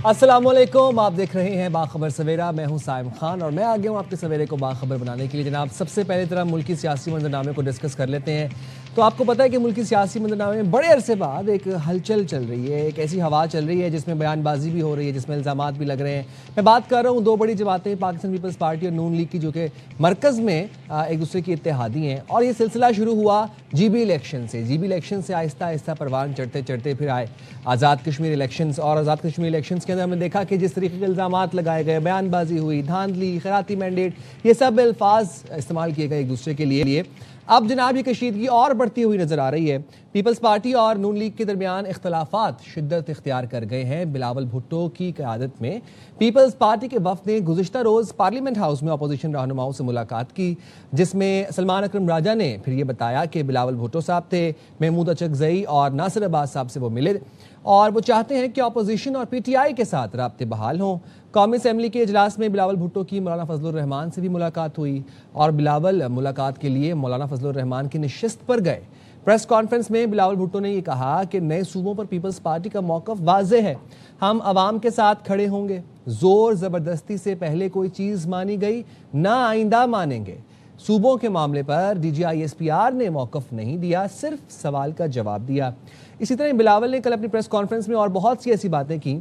السلام علیکم، آپ دیکھ رہے ہیں باخبر سویرا. میں ہوں سائم خان اور میں آ گیا ہوں آپ کے سویرے کو باخبر بنانے کے لیے. جناب، سب سے پہلے طرح ملکی سیاسی منظرنامے کو ڈسکس کر لیتے ہیں. تو آپ کو پتہ ہے کہ ملکی سیاسی منظرنامے میں بڑے عرصے بعد ایک ہلچل چل رہی ہے، ایک ایسی ہوا چل رہی ہے جس میں بیان بازی بھی ہو رہی ہے، جس میں الزامات بھی لگ رہے ہیں. میں بات کر رہا ہوں دو بڑی جماعتیں پاکستان پیپلز پارٹی اور نون لیگ کی، جو کہ مرکز میں ایک دوسرے کی اتحادی ہیں. اور یہ سلسلہ شروع ہوا جی بی الیکشن سے. جی بی الیکشن سے آہستہ آہستہ پروان چڑھتے چڑھتے پھر آئے آزاد کشمیر الیکشنز. اور آزاد کشمیر الیکشنز کے اندر ہم نے دیکھا کہ جس طریقے کے الزامات لگائے گئے، بیان بازی ہوئی، دھاندلی، خیراتی مینڈیٹ، یہ سب الفاظ استعمال کیے گئے ایک دوسرے کے لیے. اب جناب یہ کشیدگی اور بڑھتی ہوئی نظر آ رہی ہے. پیپلز پارٹی اور نون لیگ کے درمیان اختلافات شدت اختیار کر گئے ہیں. بلاول بھٹو کی قیادت میں پیپلز پارٹی کے وفد نے گزشتہ روز پارلیمنٹ ہاؤس میں اپوزیشن رہنماؤں سے ملاقات کی، جس میں سلمان اکرم راجہ نے پھر یہ بتایا کہ بلاول بھٹو صاحب تھے، محمود اچکزئی اور ناصر عباس صاحب سے وہ ملے اور وہ چاہتے ہیں کہ اپوزیشن اور پی ٹی آئی کے ساتھ رابطے بحال ہوں. قومی اسمبلی کے اجلاس میں بلاول بھٹو کی مولانا فضل الرحمان سے بھی ملاقات ہوئی اور بلاول ملاقات کے لیے مولانا فضل الرحمان کی نشست پر گئے. پریس کانفرنس میں بلاول بھٹو نے یہ کہا کہ نئے صوبوں پر پیپلز پارٹی کا موقف واضح ہے، ہم عوام کے ساتھ کھڑے ہوں گے. زور زبردستی سے پہلے کوئی چیز مانی گئی، نہ آئندہ مانیں گے. صوبوں کے معاملے پر D G I S P R نے موقف نہیں دیا، صرف سوال کا جواب دیا. اسی طرح بلاول نے کل اپنی پریس کانفرنس میں اور بہت سی ایسی باتیں کی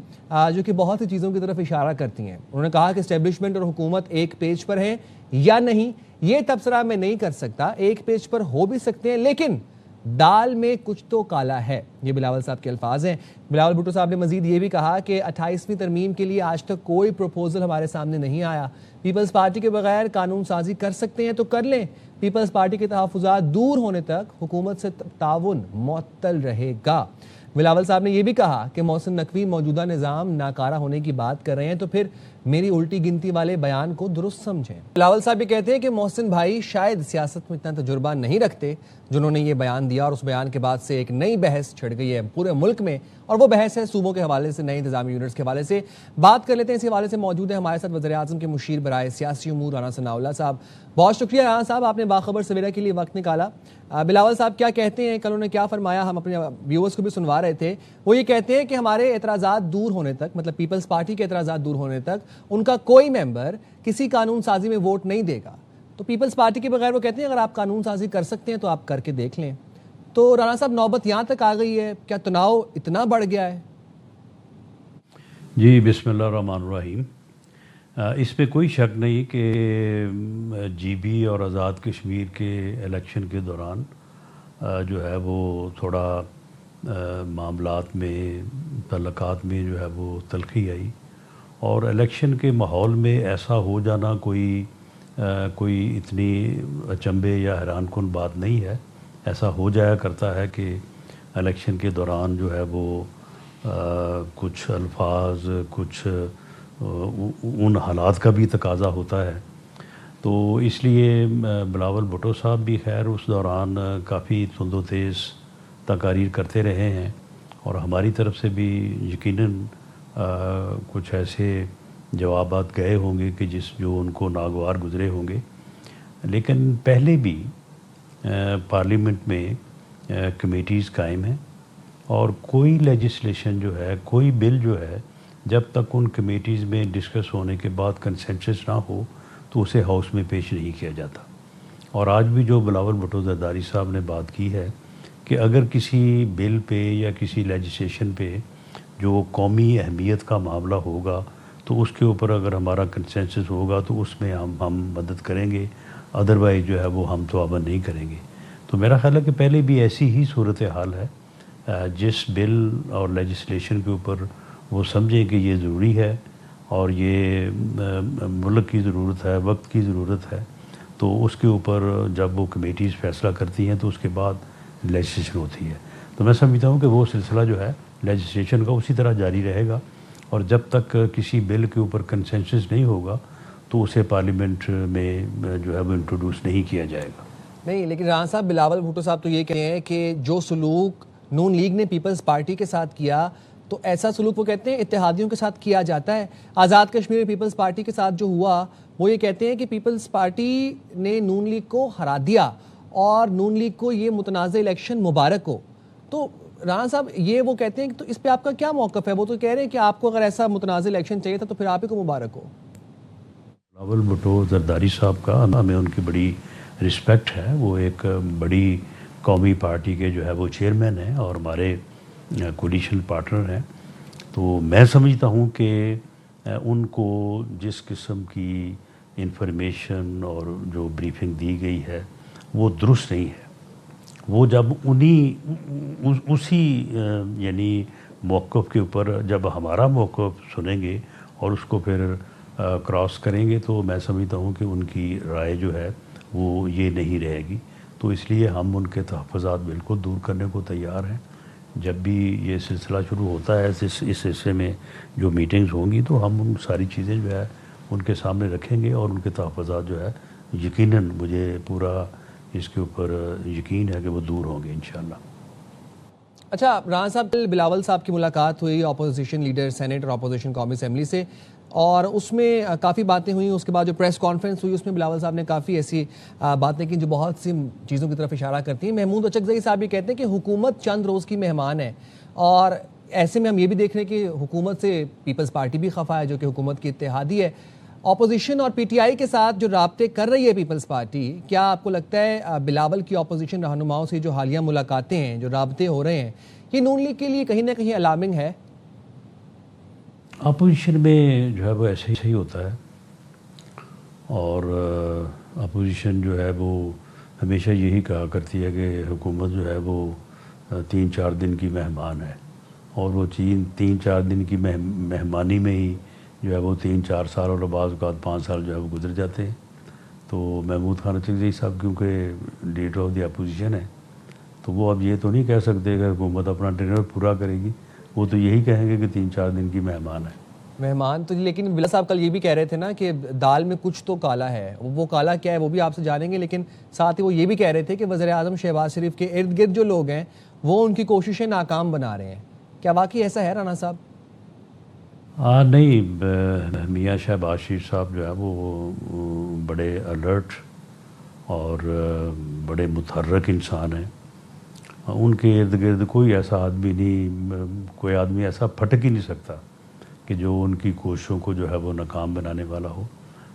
جو کہ بہت سی چیزوں کی طرف اشارہ کرتی ہیں. انہوں نے کہا کہ اسٹیبلشمنٹ اور حکومت ایک پیج پر ہیں یا نہیں یہ تبصرہ میں نہیں کر سکتا، ایک پیج پر ہو بھی سکتے ہیں لیکن دال میں کچھ تو کالا ہے. یہ بلاول صاحب کے الفاظ ہیں. بلاول بھٹو صاحب نے مزید یہ بھی کہا کہ 28ویں ترمیم کے لیے آج تک کوئی پروپوزل ہمارے سامنے نہیں آیا. پیپلز پارٹی کے بغیر قانون سازی کر سکتے ہیں تو کر لیں. پیپلز پارٹی کے تحفظات دور ہونے تک حکومت سے تعاون معطل رہے گا. بلاول صاحب نے یہ بھی کہا کہ محسن نقوی موجودہ نظام ناکارہ ہونے کی بات کر رہے ہیں تو پھر میری الٹی گنتی والے بیان کو درست سمجھیں. بلاول صاحب یہ کہتے ہیں کہ محسن بھائی شاید سیاست میں اتنا تجربہ نہیں رکھتے جنہوں نے یہ بیان دیا، اور اس بیان کے بعد سے ایک نئی بحث چھڑ گئی ہے پورے ملک میں، اور وہ بحث ہے صوبوں کے حوالے سے، نئے انتظامی یونٹس کے حوالے سے. بات کر لیتے ہیں. اس حوالے سے موجود ہے ہمارے ساتھ وزیر اعظم کے مشیر برائے سیاسی امور رانا ثناء اللہ صاحب. بہت شکریہ رانا صاحب، آپ نے باخبر سویرا کے لیے وقت نکالا. بلاول صاحب کیا کہتے ہیں، کل انہوں نے کیا فرمایا، ہم اپنے ویورز کو بھی سنوا رہے تھے. وہ یہ کہتے ہیں کہ ہمارے اعتراضات دور ہونے تک، مطلب پیپلز پارٹی کے اعتراضات دور ہونے تک ان کا کوئی ممبر کسی قانون سازی میں ووٹ نہیں دے گا. تو پیپلز پارٹی کے بغیر وہ کہتے ہیں اگر آپ قانون سازی کر سکتے ہیں تو آپ کر کے دیکھ لیں. تو رانا صاحب نوبت یہاں تک آ گئی ہے، کیا تناؤ اتنا بڑھ گیا ہے؟ جی بسم اللہ الرحمن الرحیم. اس پہ کوئی شک نہیں کہ جی بی اور آزاد کشمیر کے الیکشن کے دوران جو ہے وہ تھوڑا معاملات میں، تعلقات میں جو ہے وہ تلخی آئی، اور الیکشن کے ماحول میں ایسا ہو جانا کوئی اتنی اچنبھے یا حیران کن بات نہیں ہے. ایسا ہو جایا کرتا ہے کہ الیکشن کے دوران جو ہے وہ کچھ الفاظ، کچھ ان حالات کا بھی تقاضا ہوتا ہے. تو اس لیے بلاول بھٹو صاحب بھی خیر اس دوران کافی تند و تیز تقاریر کرتے رہے ہیں، اور ہماری طرف سے بھی یقیناً کچھ ایسے جوابات گئے ہوں گے کہ جو ان کو ناگوار گزرے ہوں گے. لیکن پہلے بھی پارلیمنٹ میں کمیٹیز قائم ہیں، اور کوئی لیجسلیشن جو ہے، کوئی بل جو ہے، جب تک ان کمیٹیز میں ڈسکس ہونے کے بعد کنسنسس نہ ہو تو اسے ہاؤس میں پیش نہیں کیا جاتا. اور آج بھی جو بلاول بھٹو زرداری صاحب نے بات کی ہے کہ اگر کسی بل پہ یا کسی لیجسلیشن پہ جو قومی اہمیت کا معاملہ ہوگا تو اس کے اوپر اگر ہمارا کنسنسس ہوگا تو اس میں ہم مدد کریں گے، ادروائز جو ہے وہ ہم تعاون نہیں کریں گے. تو میرا خیال ہے کہ پہلے بھی ایسی ہی صورتحال ہے. جس بل اور لیجسلیشن کے اوپر وہ سمجھیں کہ یہ ضروری ہے اور یہ ملک کی ضرورت ہے، وقت کی ضرورت ہے، تو اس کے اوپر جب وہ کمیٹیز فیصلہ کرتی ہیں تو اس کے بعد لیجسلیشن ہوتی ہے. تو میں سمجھتا ہوں کہ وہ سلسلہ جو ہے لیجسلیشن کا اسی طرح جاری رہے گا، اور جب تک کسی بل کے اوپر کنسنسس نہیں ہوگا تو اسے پارلیمنٹ میں جو ہے وہ انٹروڈیوس نہیں کیا جائے گا. نہیں، لیکن رانا صاحب بلاول بھٹو صاحب تو یہ کہتے ہیں کہ جو سلوک نون لیگ نے پیپلز پارٹی کے ساتھ کیا تو ایسا سلوک وہ کہتے ہیں اتحادیوں کے ساتھ کیا جاتا ہے. آزاد کشمیر پیپلز پارٹی کے ساتھ جو ہوا وہ یہ کہتے ہیں کہ پیپلز پارٹی نے نون لیگ کو ہرا دیا اور نون لیگ کو یہ متنازع الیکشن مبارک ہو. تو رانا صاحب یہ وہ کہتے ہیں کہ تو اس پہ آپ کا کیا موقف ہے؟ وہ تو کہہ رہے ہیں کہ آپ کو اگر ایسا متنازع الیکشن چاہیے تھا تو پھر آپ ہی کو مبارک ہو. بلاول بھٹو زرداری صاحب کا ہمیں ان کی بڑی رسپیکٹ ہے. وہ ایک بڑی قومی پارٹی کے جو ہے وہ چیئرمین ہیں اور ہمارے کولیشن پارٹنر ہیں. تو میں سمجھتا ہوں کہ ان کو جس قسم کی انفارمیشن اور جو بریفنگ دی گئی ہے وہ درست نہیں ہے. وہ جب اسی یعنی موقف کے اوپر جب ہمارا موقف سنیں گے اور اس کو پھر کراس کریں گے تو میں سمجھتا ہوں کہ ان کی رائے جو ہے وہ یہ نہیں رہے گی. تو اس لیے ہم ان کے تحفظات بالکل دور کرنے کو تیار ہیں. جب بھی یہ سلسلہ شروع ہوتا ہے اس حصے میں جو میٹنگز ہوں گی تو ہم ان ساری چیزیں جو ہے ان کے سامنے رکھیں گے اور ان کے تحفظات جو ہے یقیناً مجھے پورا اس کے اوپر یقین ہے کہ وہ دور ہوں گے انشاءاللہ. اچھا رانا صاحب، کل بلاول صاحب کی ملاقات ہوئی اپوزیشن لیڈر سینٹ اور اپوزیشن قومی اسمبلی سے، اور اس میں کافی باتیں ہوئیں. اس کے بعد جو پریس کانفرنس ہوئی اس میں بلاول صاحب نے کافی ایسی باتیں کی جو بہت سی چیزوں کی طرف اشارہ کرتی ہیں. محمود اچکزئی صاحب یہ کہتے ہیں کہ حکومت چند روز کی مہمان ہے، اور ایسے میں ہم یہ بھی دیکھ رہے ہیں کہ حکومت سے پیپلز پارٹی بھی خفا ہے جو کہ حکومت کی اتحادی ہے. اپوزیشن اور پی ٹی آئی کے ساتھ جو رابطے کر رہی ہے پیپلز پارٹی، کیا آپ کو لگتا ہے بلاول کی اپوزیشن رہنماؤں سے جو حالیہ ملاقاتیں ہیں، جو رابطے ہو رہے ہیں، یہ نون لیگ کے لیے کہیں نہ کہیں الارمنگ ہے؟ اپوزیشن میں جو ہے وہ ایسے ہی ہوتا ہے، اور اپوزیشن جو ہے وہ ہمیشہ یہی کہا کرتی ہے کہ حکومت جو ہے وہ 3-4 دن کی مہمان ہے، اور وہ 3-4 دن کی مہمانی میں ہی جو ہے وہ 3-4 سال اور بعض اوقات 5 سال جو ہے وہ گزر جاتے ہیں. تو محمود خان اچکزئی صاحب کیونکہ لیڈر آف دی اپوزیشن ہے تو وہ اب یہ تو نہیں کہہ سکتے کہ حکومت اپنا ٹینر پورا کرے گی. وہ تو یہی کہیں گے کہ 3-4 دن کی مہمان ہے. مہمان تو، لیکن بلا صاحب کل یہ بھی کہہ رہے تھے نا کہ دال میں کچھ تو کالا ہے. وہ کالا کیا ہے وہ بھی آپ سے جانیں گے، لیکن ساتھ ہی وہ یہ بھی کہہ رہے تھے کہ وزیر اعظم شہباز شریف کے ارد گرد جو لوگ ہیں وہ ان کی کوششیں ناکام بنا رہے ہیں. کیا واقعی ایسا ہے رانا صاحب؟ نہیں، میاں شہباز شریف صاحب جو ہے وہ بڑے الرٹ اور بڑے متحرک انسان ہیں. ان کے ارد گرد کوئی ایسا آدمی نہیں، کوئی آدمی ایسا پھٹک ہی نہیں سکتا کہ جو ان کی کوششوں کو جو ہے وہ ناکام بنانے والا ہو.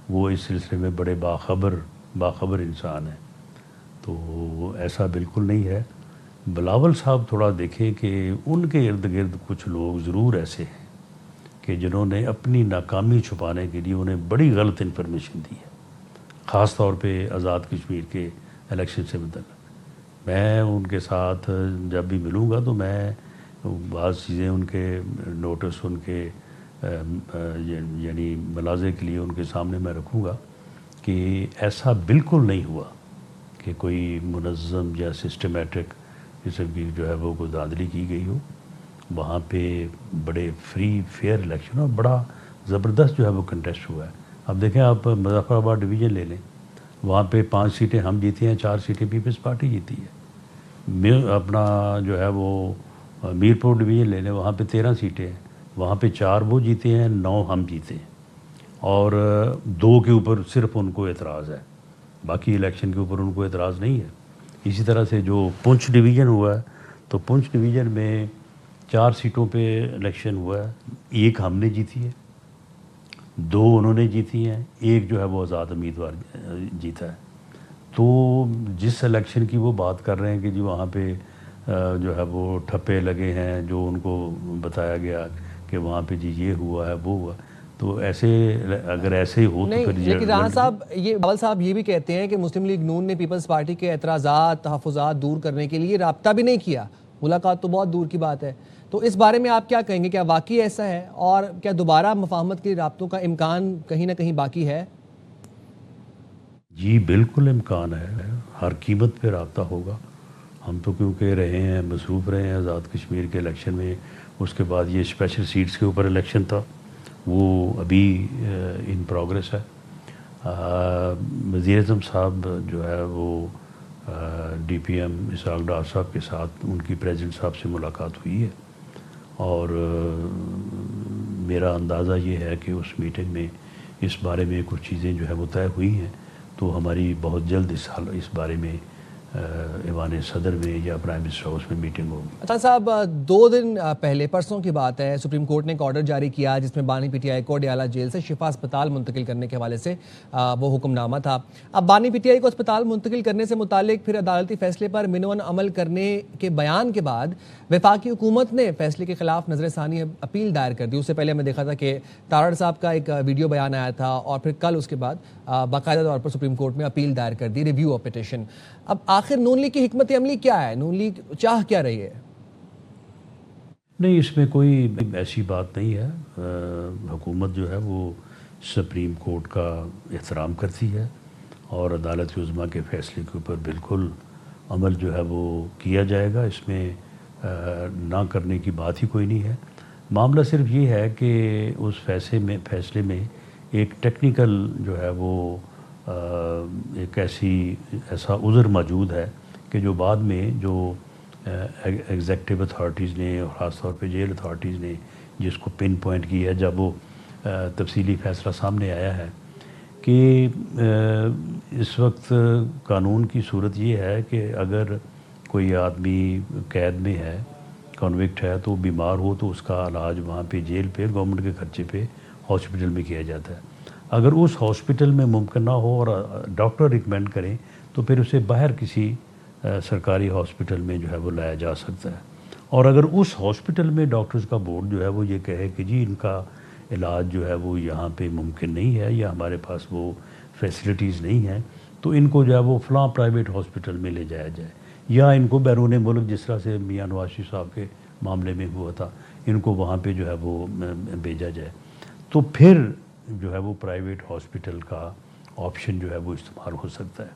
وہ اس سلسلے میں بڑے باخبر انسان ہیں. تو ایسا بالکل نہیں ہے. بلاول صاحب تھوڑا دیکھیں کہ ان کے ارد گرد کچھ لوگ ضرور ایسے ہیں کہ جنہوں نے اپنی ناکامی چھپانے کے لیے انہیں بڑی غلط انفارمیشن دی ہے، خاص طور پہ آزاد کشمیر کے الیکشن سے متعلق. میں ان کے ساتھ جب بھی ملوں گا تو میں بعض چیزیں ان کے نوٹس، ان کے یعنی ملاحظے کے لیے ان کے سامنے میں رکھوں گا کہ ایسا بالکل نہیں ہوا کہ کوئی منظم یا سسٹمیٹک قسم کی جو ہے وہ کوئی دھاندلی کی گئی ہو. وہاں پہ بڑے فری فیئر الیکشن اور بڑا زبردست جو ہے وہ کنٹیسٹ ہوا ہے. اب دیکھیں آپ مظفر آباد ڈویژن لے لیں، وہاں پہ 5 سیٹیں ہم جیتے ہیں، 4 سیٹیں پیپلز پارٹی جیتی ہے. اپنا جو ہے وہ میرپور ڈویژن لے لیں، وہاں پہ 13 سیٹیں ہیں، وہاں پہ 4 وہ جیتے ہیں، 9 ہم جیتے ہیں، اور 2 کے اوپر صرف ان کو اعتراض ہے، باقی الیکشن کے اوپر ان کو اعتراض نہیں ہے. اسی طرح سے جو پونچھ ڈویژن ہوا ہے تو پونچھ ڈویژن میں 4 سیٹوں پہ الیکشن ہوا ہے، 1 ہم نے جیتی ہے، 2 انہوں نے جیتی ہیں، 1 جو ہے وہ آزاد امیدوار جیتا ہے. تو جس الیکشن کی وہ بات کر رہے ہیں کہ جی وہاں پہ جو ہے وہ ٹھپے لگے ہیں، جو ان کو بتایا گیا کہ وہاں پہ جی یہ ہوا ہے وہ ہوا، تو ایسے اگر ایسے ہی ہو تو پھر نہیں، لیکن رانا صاحب بلاول صاحب یہ بھی کہتے ہیں کہ مسلم لیگ نون نے پیپلز پارٹی کے اعتراضات، تحفظات دور کرنے کے لیے رابطہ بھی نہیں کیا. ملاقات تو بہت دور کی بات ہے. تو اس بارے میں آپ کیا کہیں گے؟ کیا واقعی ایسا ہے، اور کیا دوبارہ مفاہمت کے رابطوں کا امکان کہیں نہ کہیں باقی ہے؟ جی بالکل امکان ہے، ہر قیمت پہ رابطہ ہوگا. ہم تو کیونکہ رہے ہیں، مصروف رہے ہیں آزاد کشمیر کے الیکشن میں. اس کے بعد یہ اسپیشل سیٹس کے اوپر الیکشن تھا، وہ ابھی ان پروگریس ہے. وزیر اعظم صاحب جو ہے وہ D P M Ishaq Dar صاحب کے ساتھ ان کی پریزیڈنٹ صاحب سے ملاقات ہوئی ہے، اور میرا اندازہ یہ ہے کہ اس میٹنگ میں اس بارے میں کچھ چیزیں جو ہے وہ طے ہوئی ہیں. تو ہماری بہت جلد اس بارے میں ایوان صدر میں یا پرائم منسٹر ہاؤس میں میٹنگ ہوگی۔ اچھا صاحب، 2 دن پہلے پرسوں کی بات ہے، سپریم کورٹ نے ایک آرڈر جاری کیا جس میں بانی پی ٹی آئی کو ڈیالہ جیل سے شفا اسپتال منتقل کرنے کے حوالے سے وہ حکم نامہ تھا۔ اب بانی پی ٹی آئی کو اسپتال منتقل کرنے سے متعلق پھر عدالتی فیصلے پر منون عمل کرنے کے بیان کے بعد وفاقی حکومت نے فیصلے کے خلاف نظر ثانی اپیل دائر کر دی۔ اس سے پہلے ہمیں دیکھا تھا کہ تارڑ صاحب کا ایک ویڈیو بیان آیا تھا اور پھر کل اس کے بعد باقاعدہ طور پر سپریم کورٹ میں اپیل دائر کر دی، ریویو آف پٹیشن۔ اب آخر نون لیگ کی حکمت عملی کیا ہے؟ نون لیگ چاہ کیا رہی ہے؟ نہیں، اس میں کوئی ایسی بات نہیں ہے۔ حکومت جو ہے وہ سپریم کورٹ کا احترام کرتی ہے اور عدالت عظمیٰ کے فیصلے کے اوپر بالکل عمل جو ہے وہ کیا جائے گا۔ اس میں نہ کرنے کی بات ہی کوئی نہیں ہے۔ معاملہ صرف یہ ہے کہ اس فیصلے میں ایک ٹیکنیکل جو ہے وہ ایک ایسا عذر موجود ہے کہ جو بعد میں جو ایگزیکٹو اتھارٹیز نے اور خاص طور پہ جیل اتھارٹیز نے جس کو پن پوائنٹ کیا ہے، جب وہ تفصیلی فیصلہ سامنے آیا ہے کہ اس وقت قانون کی صورت یہ ہے کہ اگر کوئی آدمی قید میں ہے، کنوکٹ ہے، تو بیمار ہو تو اس کا علاج وہاں پہ جیل پہ گورنمنٹ کے خرچے پہ ہاسپٹل میں کیا جاتا ہے۔ اگر اس ہاسپٹل میں ممکن نہ ہو اور ڈاکٹر ریکمینڈ کریں تو پھر اسے باہر کسی سرکاری ہاسپٹل میں جو ہے وہ لایا جا سکتا ہے۔ اور اگر اس ہاسپٹل میں ڈاکٹرز کا بورڈ جو ہے وہ یہ کہے کہ جی ان کا علاج جو ہے وہ یہاں پہ ممکن نہیں ہے یا ہمارے پاس وہ فیسلٹیز نہیں ہیں، تو ان کو جو ہے وہ فلاں پرائیویٹ ہاسپٹل میں لے جایا جائے، یا ان کو بیرون ملک جس طرح سے میاں نواز شریف صاحب کے معاملے میں ہوا تھا، ان کو وہاں پہ جو ہے وہ بھیجا جائے، تو پھر جو ہے وہ پرائیویٹ ہاسپٹل کا آپشن جو ہے وہ استعمال ہو سکتا ہے۔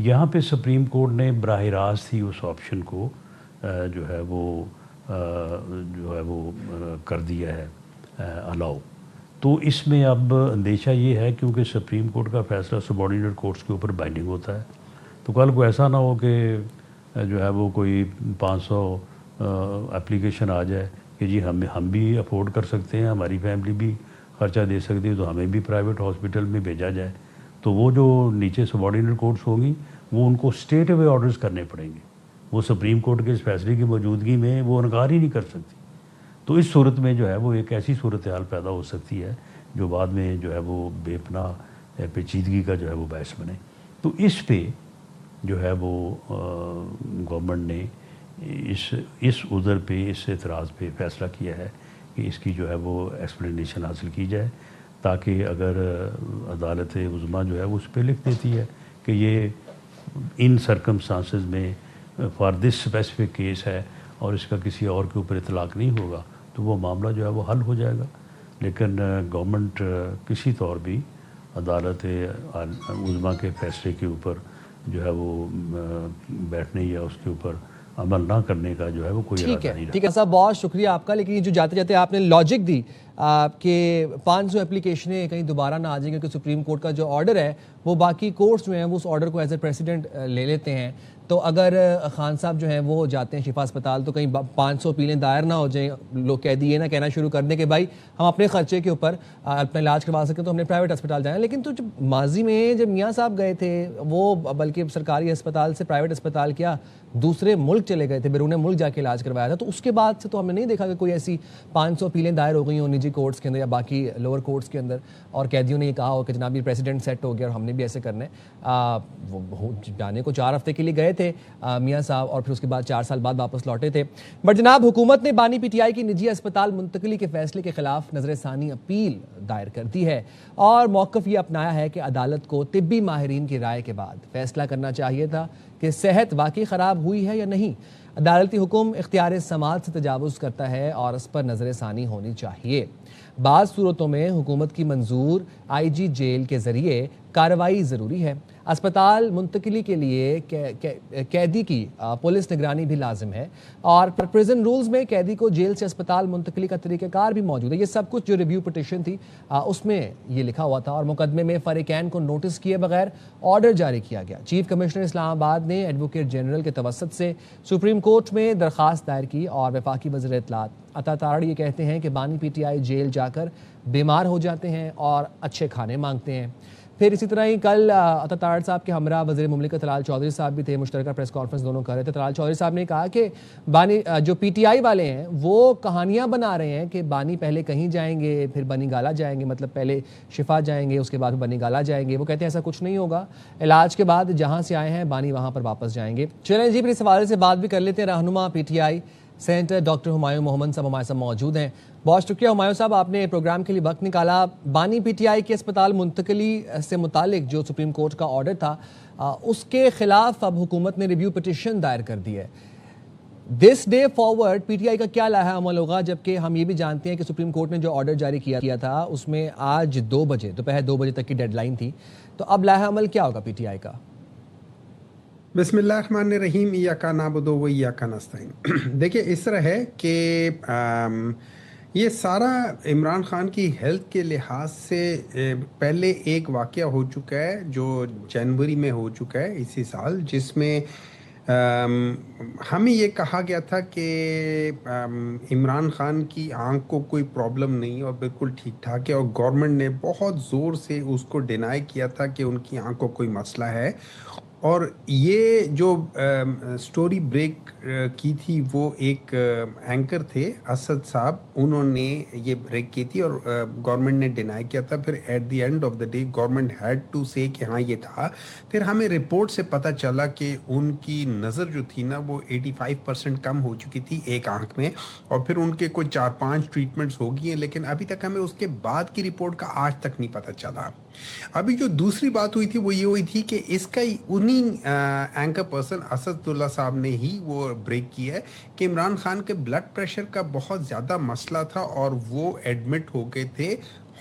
یہاں پہ سپریم کورٹ نے براہ راست ہی اس آپشن کو جو ہے وہ کر دیا ہے الاؤ۔ تو اس میں اب اندیشہ یہ ہے کیونکہ سپریم کورٹ کا فیصلہ سبارڈینیٹ کورٹس کے اوپر بائنڈنگ ہوتا ہے، تو کل کو ایسا نہ ہو کہ جو ہے وہ کوئی 500 اپلیکیشن آ جائے کہ جی ہم بھی افورڈ کر سکتے ہیں، ہماری فیملی بھی خرچہ دے سکتی ہے، تو ہمیں بھی پرائیویٹ ہاسپٹل میں بھیجا جائے، تو وہ جو نیچے سبارڈینیٹ کورٹس ہوں گی وہ ان کو اسٹیٹ اوے آرڈرز کرنے پڑیں گے، وہ سپریم کورٹ کے اس فیصلے کی موجودگی میں وہ انکار ہی نہیں کر سکتی۔ تو اس صورت میں جو ہے وہ ایک ایسی صورتحال پیدا ہو سکتی ہے جو بعد میں جو ہے وہ بے پناہ پیچیدگی کا جو ہے وہ باعث بنے۔ تو اس پہ جو ہے وہ گورنمنٹ نے اس عذر پہ، اس اعتراض پہ فیصلہ کیا ہے کہ اس کی جو ہے وہ ایکسپلینیشن حاصل کی جائے، تاکہ اگر عدالت عظمیٰ جو ہے وہ اس پہ لکھ دیتی ہے کہ یہ ان سرکمسٹانسز میں فار دس اسپیسیفک کیس ہے اور اس کا کسی اور کے اوپر اطلاق نہیں ہوگا، تو وہ معاملہ جو ہے وہ حل ہو جائے گا۔ لیکن گورنمنٹ کسی طور بھی عدالت عظمیٰ کے فیصلے کے اوپر جو ہے وہ بیٹھنے یا اس کے اوپر عمل نہ کرنے کا جو ہے وہ کوئی ارادہ نہیں رہا۔ ٹھیک ہے صاحب، بہت شکریہ آپ کا، لیکن یہ جو جاتے جاتے آپ نے لاجک دی کہ 500 اپلیکیشنیں کہیں دوبارہ نہ آ جائیں، کیونکہ سپریم کورٹ کا جو آرڈر ہے وہ باقی کورٹس جو ہیں وہ اس آرڈر کو ایز اے پریسیڈنٹ لے لیتے ہیں، تو اگر خان صاحب جو ہیں وہ جاتے ہیں شفا اسپتال تو کہیں 500 اپیلیں دائر نہ ہو جائیں، لوگ قیدی یہ نہ کہنا شروع کر دیں کہ بھائی ہم اپنے خرچے کے اوپر اپنا علاج کروا سکتے ہیں تو ہم نے پرائیویٹ اسپتال جائیں۔ لیکن تو جب ماضی میں جب میاں صاحب گئے تھے وہ بلکہ سرکاری اسپتال سے پرائیویٹ اسپتال کیا دوسرے ملک چلے گئے تھے، بیرون ملک جا کے علاج کروایا تھا، تو اس کے بعد سے تو ہم نے نہیں دیکھا کہ کوئی ایسی 500 اپیلیں دائر ہو گئی ہوں نجی کورٹس کے اندر یا باقی لوور کورٹس کے اندر اور قیدیوں نے یہ کہا ہو کہ جناب یہ پریسیڈنٹ سیٹ ہو گیا اور ہم نے بھی ایسے کرنا ہے۔ وہ جانے کو 4 ہفتے کے لیے گئے تھے میاں صاحب اور پھر اس کے بعد 4 سال بعد واپس لوٹے تھے۔ بٹ جناب حکومت نے بانی پی ٹی آئی کی نجی اسپتال منتقلی کے فیصلے کے خلاف نظر ثانی اپیل دائر کر دی ہے اور موقف یہ اپنایا ہے کہ عدالت کو طبی ماہرین کی رائے کے بعد فیصلہ کرنا چاہیے تھا کہ صحت واقعی خراب ہوئی ہے یا نہیں۔ عدالتی حکم اختیار سماعت سے تجاوز کرتا ہے اور اس پر نظر ثانی ہونی چاہیے۔ بعض صورتوں میں حکومت کی منظور آئی جی جیل کے ذریعے کارروائی ضروری ہے۔ اسپتال منتقلی کے لیے قیدی کی پولیس نگرانی بھی لازم ہے اور پریزن رولز میں قیدی کو جیل سے اسپتال منتقلی کا طریقہ کار بھی موجود ہے۔ یہ سب کچھ جو ریویو پٹیشن تھی اس میں یہ لکھا ہوا تھا اور مقدمے میں فریقین کو نوٹس کیے بغیر آرڈر جاری کیا گیا۔ چیف کمشنر اسلام آباد نے ایڈوکیٹ جنرل کے توسط سے سپریم کورٹ میں درخواست دائر کی اور وفاقی وزیر اطلاعات عطا تارڑ یہ کہتے ہیں کہ بانی پی ٹی آئی جیل جا کر بیمار ہو جاتے ہیں اور اچھے کھانے مانگتے ہیں۔ پھر اسی طرح ہی کل عطا صاحب کے ہمراہ وزیر مملکت طلال چودھری صاحب بھی تھے, مشترکہ پریس کانفرنس دونوں کر رہے تھے. طلال چودھری صاحب نے کہا کہ بانی جو پی ٹی آئی والے ہیں وہ کہانیاں بنا رہے ہیں کہ بانی پہلے کہیں جائیں گے پھر بنی گالا جائیں گے, مطلب پہلے شفا جائیں گے اس کے بعد بنی گالا جائیں گے. وہ کہتے ہیں ایسا کچھ نہیں ہوگا, علاج کے بعد جہاں سے آئے ہیں بانی وہاں پر واپس جائیں گے. چلیں جی, پھر اس حوالے سے بات بھی کر لیتے ہیں. رہنما P T I senator doctor Humayun Muhammad صاحب ہمارے ساتھ موجود ہیں. بہت شکریہ ہمایوں صاحب, آپ نے پروگرام کے لیے وقت نکالا. بانی پی ٹی آئی کے اسپتال منتقلی سے متعلق جو سپریم کورٹ کا آرڈر تھا اس کے خلاف اب حکومت نے ریویو پٹیشن دائر کر دی ہے. This day forward P T آئی کا کیا لائحہ عمل ہوگا, جبکہ ہم یہ بھی جانتے ہیں کہ سپریم کورٹ نے جو آرڈر جاری کیا تھا اس میں آج 2 بجے دوپہر 2 بجے تک کی ڈیڈ لائن تھی, تو اب لائحہ عمل کیا ہوگا پی ٹی آئی کا؟ بسم اللہ الرحمن الرحیم. ایاک نعبد و ایاک نستعین. دیکھیں اس طرح ہے کہ یہ سارا عمران خان کی ہیلتھ کے لحاظ سے پہلے ایک واقعہ ہو چکا ہے جو جنوری میں ہو چکا ہے اسی سال, جس میں ہمیں یہ کہا گیا تھا کہ عمران خان کی آنکھ کو کوئی پرابلم نہیں اور بالکل ٹھیک ٹھاک ہے, اور گورنمنٹ نے بہت زور سے اس کو ڈینائی کیا تھا کہ ان کی آنکھ کو کوئی مسئلہ ہے. اور یہ جو سٹوری بریک کی تھی وہ ایک اینکر تھے اسد صاحب, انہوں نے یہ بریک کی تھی اور گورنمنٹ نے ڈینائی کیا تھا. پھر at the end of the day government had to say کہ ہاں یہ تھا. پھر ہمیں رپورٹ سے پتہ چلا کہ ان کی نظر جو تھی نا وہ 85% کم ہو چکی تھی ایک آنکھ میں, اور پھر ان کے کوئی 4-5 ٹریٹمنٹس ہو گئی ہیں, لیکن ابھی تک ہمیں اس کے بعد کی رپورٹ کا آج تک نہیں پتہ چلا. ابھی جو دوسری بات ہوئی تھی وہ یہ ہوئی تھی کہ اس کا انہی اینکر پرسن اسد اللہ صاحب نے ہی وہ بریک کیا ہے کہ عمران خان کے بلڈ پریشر کا بہت زیادہ مسئلہ تھا اور وہ ایڈمٹ ہو گئے تھے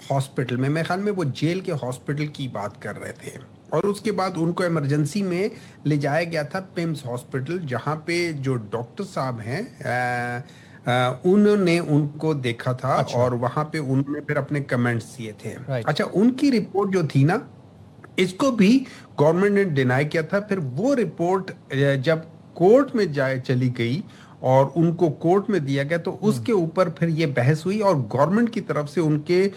ہاسپٹل میں. میرے خیال میں وہ جیل کے ہاسپٹل کی بات کر رہے تھے, اور اس کے بعد ان کو ایمرجنسی میں لے جایا گیا تھا پیمز ہاسپٹل, جہاں پہ جو ڈاکٹر صاحب ہیں انہوں نے ان کو دیکھا تھا. اچھا. اور وہاں پہ انہوں نے پھر اپنے کمنٹس دیے تھے. اچھا, ان کی رپورٹ جو تھی نا اس کو بھی گورنمنٹ نے ڈینائی کیا تھا. پھر وہ رپورٹ جب کورٹ میں چلی گئی اور ان کو کورٹ میں دیا گیا تو اس کے اوپر پھر یہ بحث ہوئی, اور گورنمنٹ کی طرف سے ان کے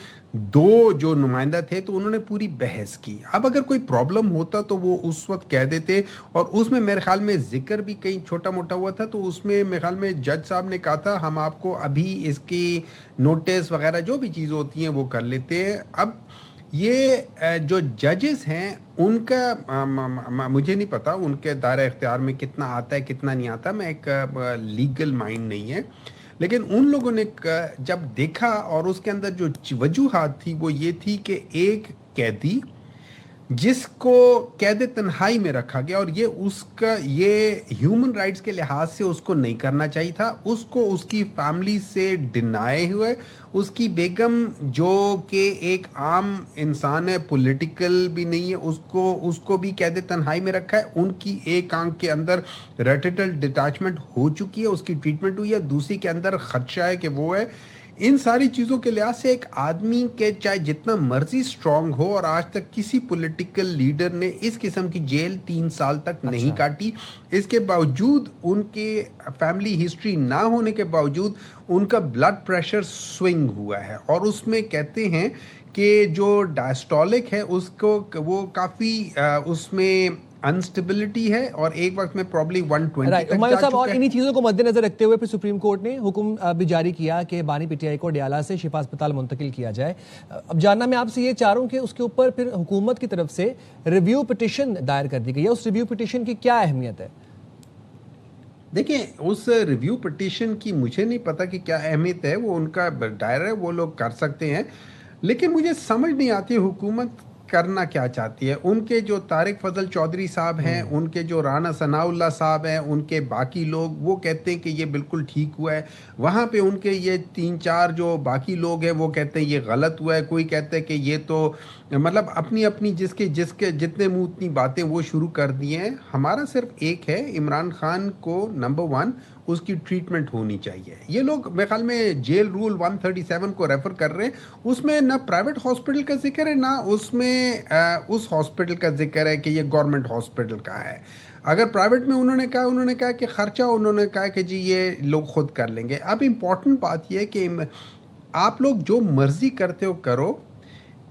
2 جو نمائندہ تھے تو انہوں نے پوری بحث کی. اب اگر کوئی پرابلم ہوتا تو وہ اس وقت کہہ دیتے, اور اس میں میرے خیال میں ذکر بھی کہیں چھوٹا موٹا ہوا تھا, تو اس میں میرے خیال میں جج صاحب نے کہا تھا ہم آپ کو ابھی اس کی نوٹس وغیرہ جو بھی چیز ہوتی ہیں وہ کر لیتے ہیں. اب یہ جو ججز ہیں ان کا مجھے نہیں پتا ان کے دائرہ اختیار میں کتنا آتا ہے کتنا نہیں آتا, میں ایک لیگل مائنڈ نہیں ہے, لیکن ان لوگوں نے جب دیکھا اور اس کے اندر جو وجوہات تھی وہ یہ تھی کہ ایک قیدی جس کو قید تنہائی میں رکھا گیا, اور یہ ہیومن رائٹس کے لحاظ سے اس کو نہیں کرنا چاہیے تھا, اس کو اس کی فیملی سے ڈینائی ہوئے. اس کی بیگم جو کہ ایک عام انسان ہے, پولیٹیکل بھی نہیں ہے, اس کو بھی قید تنہائی میں رکھا ہے. ان کی ایک آنکھ کے اندر ریٹینل ڈیٹیچمنٹ ہو چکی ہے, اس کی ٹریٹمنٹ ہوئی ہے, دوسری کے اندر خدشہ ہے کہ وہ ہے. ان ساری چیزوں کے لحاظ سے ایک آدمی کے چاہے جتنا مرضی سٹرونگ ہو, اور آج تک کسی پولیٹیکل لیڈر نے اس قسم کی جیل 3 سال تک نہیں کاٹی, اس کے باوجود ان کے فیملی ہسٹری نہ ہونے کے باوجود ان کا بلڈ پریشر سوئنگ ہوا ہے. اور اس میں کہتے ہیں کہ جو ڈائسٹولک ہے اس کو وہ کافی اس میں انسٹیبلٹی ہے, اور ایک وقت میں پرابلی 120 تک جا چکا ہے. اور انہی چیزوں کو مد نظر رکھتے ہوئے پھر سپریم کورٹ نے حکم بھی جاری کیا کہ بانی پی ٹی آئی کو ڈیالہ سے شفا اسپتال منتقل کیا جائے. اب جاننا میں آپ سے یہ چاہ رہا ہوں کہ اس کے اوپر پھر حکومت کی طرف سے ریویو پٹیشن دائر کر دی گئی ہے, اس ریویو پٹیشن کی کیا اہمیت ہے؟ دیکھیں اس ریویو پٹیشن کی مجھے نہیں پتا کہ کیا اہمیت ہے, وہ ان کا دائرہ ہے, وہ لوگ کر سکتے ہیں, لیکن مجھے سمجھ نہیں آتی حکومت کرنا کیا چاہتی ہے. ان کے جو طارق فضل چودھری صاحب ہیں, ان کے جو رانا ثناء اللہ صاحب ہیں, ان کے باقی لوگ وہ کہتے ہیں کہ یہ بالکل ٹھیک ہوا ہے. وہاں پہ ان کے یہ 3-4 جو باقی لوگ ہیں وہ کہتے ہیں یہ غلط ہوا ہے. کوئی کہتا ہے کہ یہ تو مطلب اپنی جس کے جتنے منہ اتنی باتیں وہ شروع کر دی ہیں. ہمارا صرف ایک ہے, عمران خان کو نمبر 1 اس کی ٹریٹمنٹ ہونی چاہیے. یہ لوگ میرے خیال میں جیل رول 137 کو ریفر کر رہے ہیں, اس میں نہ پرائیویٹ ہاسپٹل کا ذکر ہے نہ اس میں اس ہاسپٹل کا ذکر ہے کہ یہ گورنمنٹ ہاسپٹل کا ہے. اگر پرائیویٹ میں انہوں نے کہا کہ خرچہ انہوں نے کہا کہ جی یہ لوگ خود کر لیں گے. اب امپورٹنٹ بات یہ ہے کہ آپ لوگ جو مرضی کرتے ہو کرو,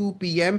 2 PM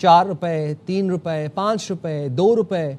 ₹4, ₹3, ₹5, ₹2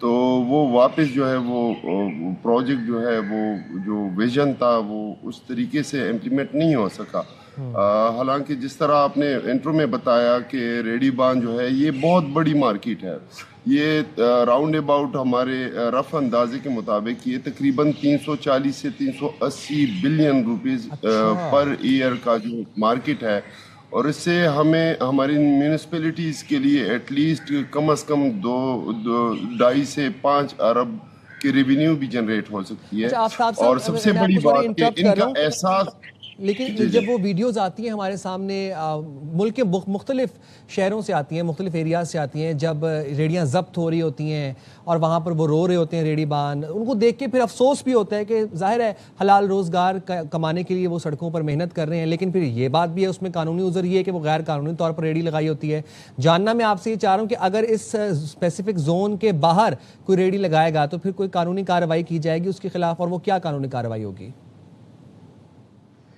تو وہ واپس جو ہے وہ پروجیکٹ جو ہے وہ جو ویژن تھا وہ اس طریقے سے امپلیمنٹ نہیں ہو سکا. حالانکہ جس طرح آپ نے انٹرو میں بتایا کہ ریڈی بان جو ہے یہ بہت بڑی مارکیٹ ہے. یہ راؤنڈ اباؤٹ ہمارے رف اندازے کے مطابق یہ تقریباً 340 سے 380 بلین روپیز پر ایئر کا جو مارکیٹ ہے, اور اس سے ہمیں ہماری میونسپلٹیز کے لیے ایٹ لیسٹ کم از کم 2.5 سے 5 ارب کی ریونیو بھی جنریٹ ہو سکتی ہے. اور سب سے بڑی بات کہ ان کا احساس, لیکن جب وہ ویڈیوز آتی ہیں ہمارے سامنے ملک کے مختلف شہروں سے آتی ہیں, مختلف ایریاز سے آتی ہیں, جب ریڑیاں ضبط ہو رہی ہوتی ہیں اور وہاں پر وہ رو رہے ہوتے ہیں ریڑی بان, ان کو دیکھ کے پھر افسوس بھی ہوتا ہے کہ ظاہر ہے حلال روزگار کمانے کے لیے وہ سڑکوں پر محنت کر رہے ہیں, لیکن پھر یہ بات بھی ہے اس میں قانونی عذر یہ ہے کہ وہ غیر قانونی طور پر ریڑی لگائی ہوتی ہے. جاننا میں آپ سے یہ چاہ رہا ہوں کہ اگر اس اسپیسیفک زون کے باہر کوئی ریڑی لگائے گا تو پھر کوئی قانونی کارروائی کی جائے گی اس کے خلاف, اور وہ کیا قانونی کارروائی ہوگی؟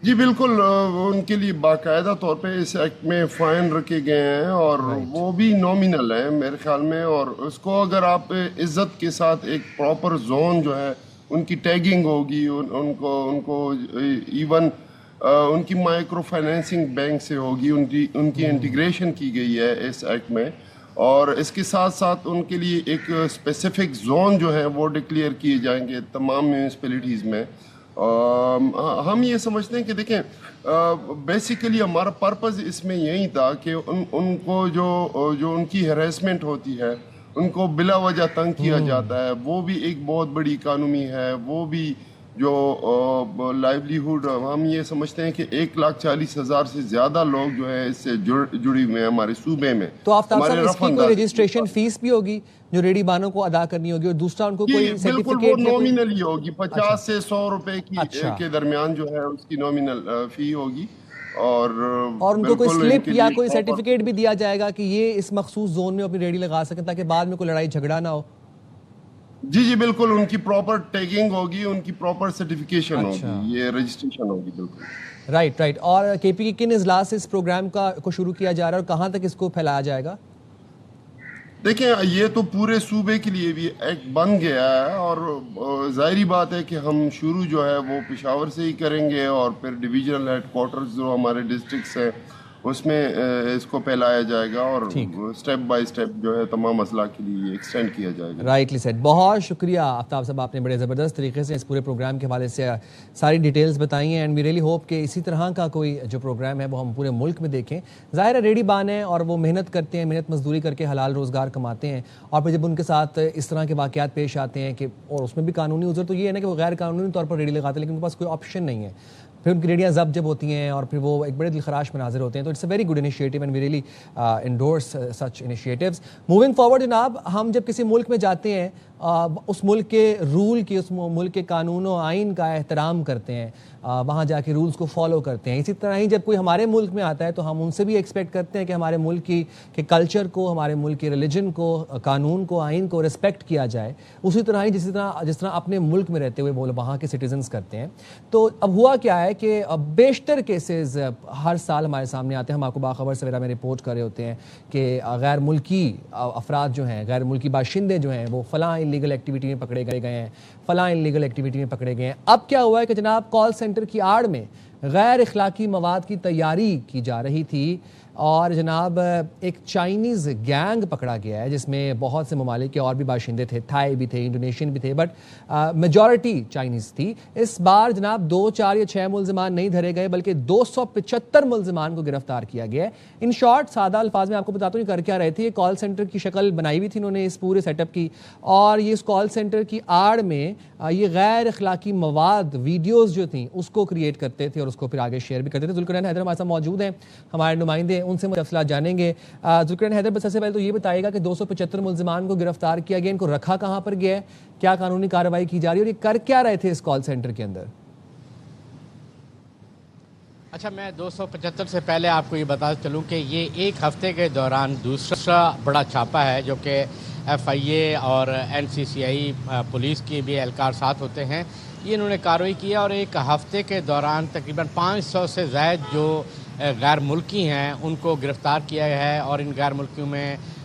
جی بالکل, ان کے لیے باقاعدہ طور پہ اس ایکٹ میں فائن رکھے گئے ہیں اور وہ بھی نومینل ہیں میرے خیال میں, اور اس کو اگر آپ عزت کے ساتھ ایک پراپر زون جو ہے ان کی ٹیگنگ ہوگی, ان کو ایون ان کی مائکرو فائنینسنگ بینک سے ہوگی, ان کی انٹیگریشن کی گئی ہے اس ایکٹ میں, اور اس کے ساتھ ساتھ ان کے لیے ایک اسپیسیفک زون جو ہے وہ ڈکلیئر کیے جائیں گے تمام میونسپلٹیز میں. ہم یہ سمجھتے ہیں کہ دیکھیں بیسیکلی ہمارا پرپز اس میں یہی تھا کہ ان کو جو ان کی ہیریسمنٹ ہوتی ہے, ان کو بلا وجہ تنگ کیا جاتا ہے, وہ بھی ایک بہت بڑی اکانومی ہے. وہ بھی جو لائیولیہوڈ, ہم یہ سمجھتے ہیں کہ 1,40,000 سے زیادہ لوگ جو ہے اس سے جڑی ہوئے ہیں ہمارے صوبے میں. تو آفتاب صاحب اس کی کوئی رجسٹریشن فیس بھی ہوگی جو ریڈی بانوں کو ادا کرنی ہوگی, اور دوسرا ان کو کوئی بالکل وہ نومینل ہی ہوگی, 50 سے 100 روپے کے درمیان جو ہے اس کی نومینل فی ہوگی. اور ان کو کوئی سلپ یا کوئی سرٹیفکیٹ بھی دیا جائے گا کہ یہ اس مخصوص زون میں اپنی ریڈی لگا سکیں تاکہ بعد میں کوئی لڑائی جھگڑا نہ ہو؟ جی بالکل, ان کی پراپر ٹیگنگ ہوگی, ان کی پراپر سرٹیفکیشن ہوگی, یہ رجسٹریشن ہوگی. بالکل رائٹ. اور کے پی کے کن اضلاع سے اس پروگرام کو شروع کیا جا رہا ہے اور کہاں تک اس کو پھیلایا جائے گا؟ دیکھیں یہ تو پورے صوبے کے لیے بھی ایکٹ بن گیا ہے, اور ظاہری بات ہے کہ ہم شروع جو ہے وہ پشاور سے ہی کریں گے, اور پھر ڈویژنل ہیڈ کوارٹرز جو ہمارے ڈسٹرکٹس ہیں اس میں اس کو پھیلایا جائے گا, اور سٹیپ بائی سٹیپ جو ہے تمام اضلاع کے لیے ایکسٹینڈ کیا جائے گا. Rightly said. بہت شکریہ آفتاب صاحب, آپ نے بڑے زبردست طریقے سے اس پورے پروگرام کے حوالے سے ساری ڈیٹیلز بتائی ہیں, اینڈ وی ریئلی ہوپ کہ اسی طرح کا کوئی جو پروگرام ہے وہ ہم پورے ملک میں دیکھیں. ظاہر ہے ریڈی بان ہیں اور وہ محنت کرتے ہیں, محنت مزدوری کر کے حلال روزگار کماتے ہیں, اور پھر جب ان کے ساتھ اس طرح کے واقعات پیش آتے ہیں کہ, اور اس میں بھی قانونی عذر تو یہ ہے نا کہ وہ غیر قانونی طور پر ریڈی لگاتے ہیں لیکن ان کے پاس کوئی آپشن نہیں ہے, پھر ان کی ریڈیاں ضبط جب ہوتی ہیں اور پھر وہ ایک بڑے دلخراش مناظر ہوتے ہیں. تو it's a very good initiative and we really endorse such initiatives. Moving forward جناب, ہم جب کسی ملک میں جاتے ہیں اس ملک کے رول کی, اس ملک کے قانون و آئین کا احترام کرتے ہیں, وہاں جا کے رولز کو فالو کرتے ہیں. اسی طرح ہی جب کوئی ہمارے ملک میں آتا ہے تو ہم ان سے بھی ایکسپیکٹ کرتے ہیں کہ ہمارے ملک کے کلچر کو, ہمارے ملک کے ریلیجن کو, قانون کو, آئین کو رسپیکٹ کیا جائے, اسی طرح ہی جس طرح اپنے ملک میں رہتے ہوئے وہ وہاں کے سٹیزنز کرتے ہیں. تو اب ہوا کیا ہے کہ بیشتر کیسز ہر سال ہمارے سامنے آتے ہیں, ہم آپ کو باخبر سویرا میں رپورٹ کر رہے ہوتے ہیں کہ غیر ملکی افراد جو ہیں, غیر ملکی باشندے جو ہیں وہ فلاں انلیگل ایکٹیویٹی میں پکڑے گئے ہیں, فلاں انلیگل ایکٹیویٹی میں پکڑے گئے ہیں. اب کیا ہوا ہے کہ جناب کال سینٹر کی آڑ میں غیر اخلاقی مواد کی تیاری کی جا رہی تھی, اور جناب ایک چائنیز گینگ پکڑا گیا ہے جس میں بہت سے ممالک کے اور بھی باشندے تھے, تھائی بھی تھے, انڈونیشین بھی تھے, بٹ میجورٹی چائنیز تھی. اس بار جناب 2, 4 یا 6 ملزمان نہیں دھرے گئے بلکہ 275 ملزمان کو گرفتار کیا گیا ہے. ان شارٹ سادہ الفاظ میں آپ کو بتاتا ہوں یہ کر کیا رہے تھے. یہ کال سینٹر کی شکل بنائی ہوئی تھی انہوں نے اس پورے سیٹ اپ کی, اور یہ اس کال سینٹر کی آڑ میں یہ غیر اخلاقی مواد ویڈیوز جو تھیں اس کو کریٹ کرتے تھے اور اس کو پھر آگے شیئر بھی کرتے تھے. ذوالقرنین حیدر ہمارے ساتھ موجود ہیں, ہمارے نمائندے, ان سے تفصیلات جانیں گے. ذوالقرنین حیدر بس سب سے پہلے تو یہ بتائے گا کہ 275 ملزمان کو گرفتار کیا گیا, ان کو رکھا کہاں پر گیا ہے, کیا قانونی کارروائی کی جا رہی ہے, اور یہ کر کیا رہے تھے اس کال سینٹر کے اندر؟ اچھا, میں 275 سے پہلے آپ کو یہ بتا چلوں کہ یہ ایک ہفتے کے دوران دوسرا بڑا چھاپا ہے جو کہ ایف آئی اے اور این سی سی آئی پولیس کی بھی اہلکار ساتھ ہوتے ہیں. یہ انہوں نے کارروائی کی اور ایک ہفتے کے دوران تقریباً 500 سے زائد جو غیر ملکی ہیں ان کو گرفتار کیا گیا ہے, اور ان غیر ملکیوں میں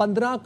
15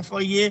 FIA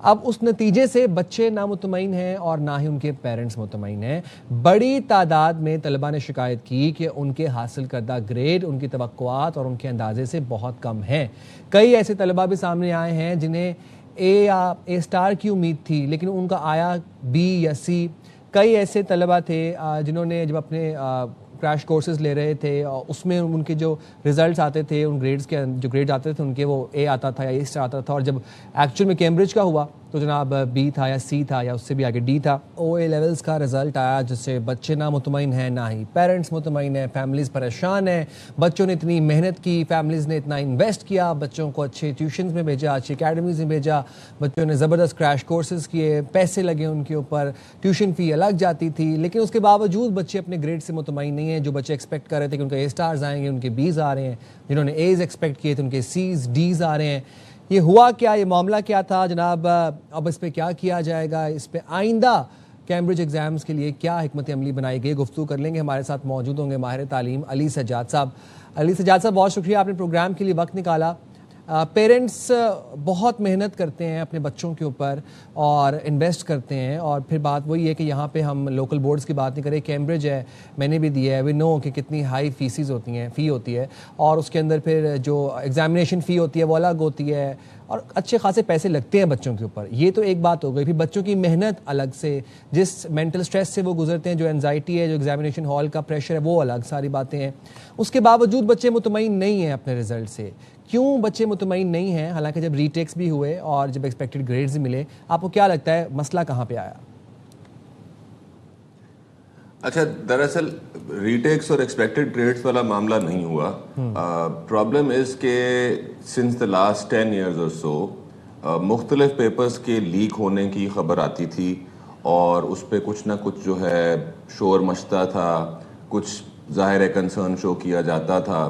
اب اس نتیجے سے بچے نہ مطمئن ہیں اور نہ ہی ان کے پیرنٹس مطمئن ہیں. بڑی تعداد میں طلباء نے شکایت کی کہ ان کے حاصل کردہ گریڈ ان کی توقعات اور ان کے اندازے سے بہت کم ہیں. کئی ایسے طلباء بھی سامنے آئے ہیں جنہیں اے یا اے اسٹار کی امید تھی لیکن ان کا آیا بی یا سی. کئی ایسے طلباء تھے جنہوں نے جب اپنے کریش کورسز لے رہے تھے اور اس میں ان کے جو ریزلٹس آتے تھے, ان گریڈز کے جو گریڈ آتے تھے ان کے وہ اے آتا تھا یا اے اسٹار آتا تھا, اور جب ایکچوئل میں کیمبرج کا ہوا تو جناب بی تھا یا سی تھا یا اس سے بھی آگے ڈی تھا. او اے لیولز کا رزلٹ آیا جس سے بچے نہ مطمئن ہیں, نہ ہی پیرنٹس مطمئن ہیں, فیملیز پریشان ہیں. بچوں نے اتنی محنت کی, فیملیز نے اتنا انویسٹ کیا, بچوں کو اچھے ٹیوشنز میں بھیجا, اچھی اکیڈمیز میں بھیجا, بچوں نے زبردست کریش کورسز کیے, پیسے لگے ان کے اوپر, ٹیوشن فی الگ جاتی تھی, لیکن اس کے باوجود بچے اپنے گریڈ سے مطمئن نہیں ہیں. جو بچے ایکسپیکٹ کر رہے تھے کہ ان کے اے اسٹارز آئیں گے, ان کے بیز آ رہے ہیں. جنہوں نے ایز ایکسپیکٹ کیے تھے ان کے سیز ڈیز آ رہے ہیں. یہ ہوا کیا, یہ معاملہ کیا تھا جناب؟ اب اس پہ کیا کیا جائے گا, اس پہ آئندہ کیمبرج ایگزامز کے لیے کیا حکمت عملی بنائی گئی, گفتگو کر لیں گے. ہمارے ساتھ موجود ہوں گے ماہر تعلیم علی سجاد صاحب. علی سجاد صاحب, بہت شکریہ آپ نے پروگرام کے لیے وقت نکالا. پیرنٹس بہت محنت کرتے ہیں اپنے بچوں کے اوپر اور انویسٹ کرتے ہیں, اور پھر بات وہی ہے کہ یہاں پہ ہم لوکل بورڈز کی بات نہیں کریں, کیمبرج ہے, میں نے بھی دیا ہے, وی نو کہ کتنی ہائی فیسز ہوتی ہیں, فی ہوتی ہے, اور اس کے اندر پھر جو ایگزامینیشن فی ہوتی ہے وہ الگ ہوتی ہے, اور اچھے خاصے پیسے لگتے ہیں بچوں کے اوپر. یہ تو ایک بات ہو گئی. پھر بچوں کی محنت الگ سے, جس مینٹل سٹریس سے وہ گزرتے ہیں, جو انزائٹی ہے, جو ایگزامینیشن ہال کا پریشر ہے, وہ الگ ساری باتیں ہیں. اس کے باوجود بچے مطمئن نہیں ہیں اپنے رزلٹ سے. کیوں بچے مطمئن نہیں ہیں, حالانکہ جب ری ٹیکس بھی ہوئے اور جب ایکسپیکٹڈ گریڈز ملے؟ آپ کو کیا لگتا ہے مسئلہ کہاں پہ آیا؟ اچھا, دراصل ری ٹیکس اور ایکسپیکٹڈ گریڈز والا معاملہ نہیں ہوا. پرابلم از کہ سنس دا لاسٹ 10 years اور سو مختلف پیپرز کے لیک ہونے کی خبر آتی تھی, اور اس پہ کچھ نہ کچھ جو ہے شور مچتا تھا, کچھ ظاہر کنسرن شو کیا جاتا تھا.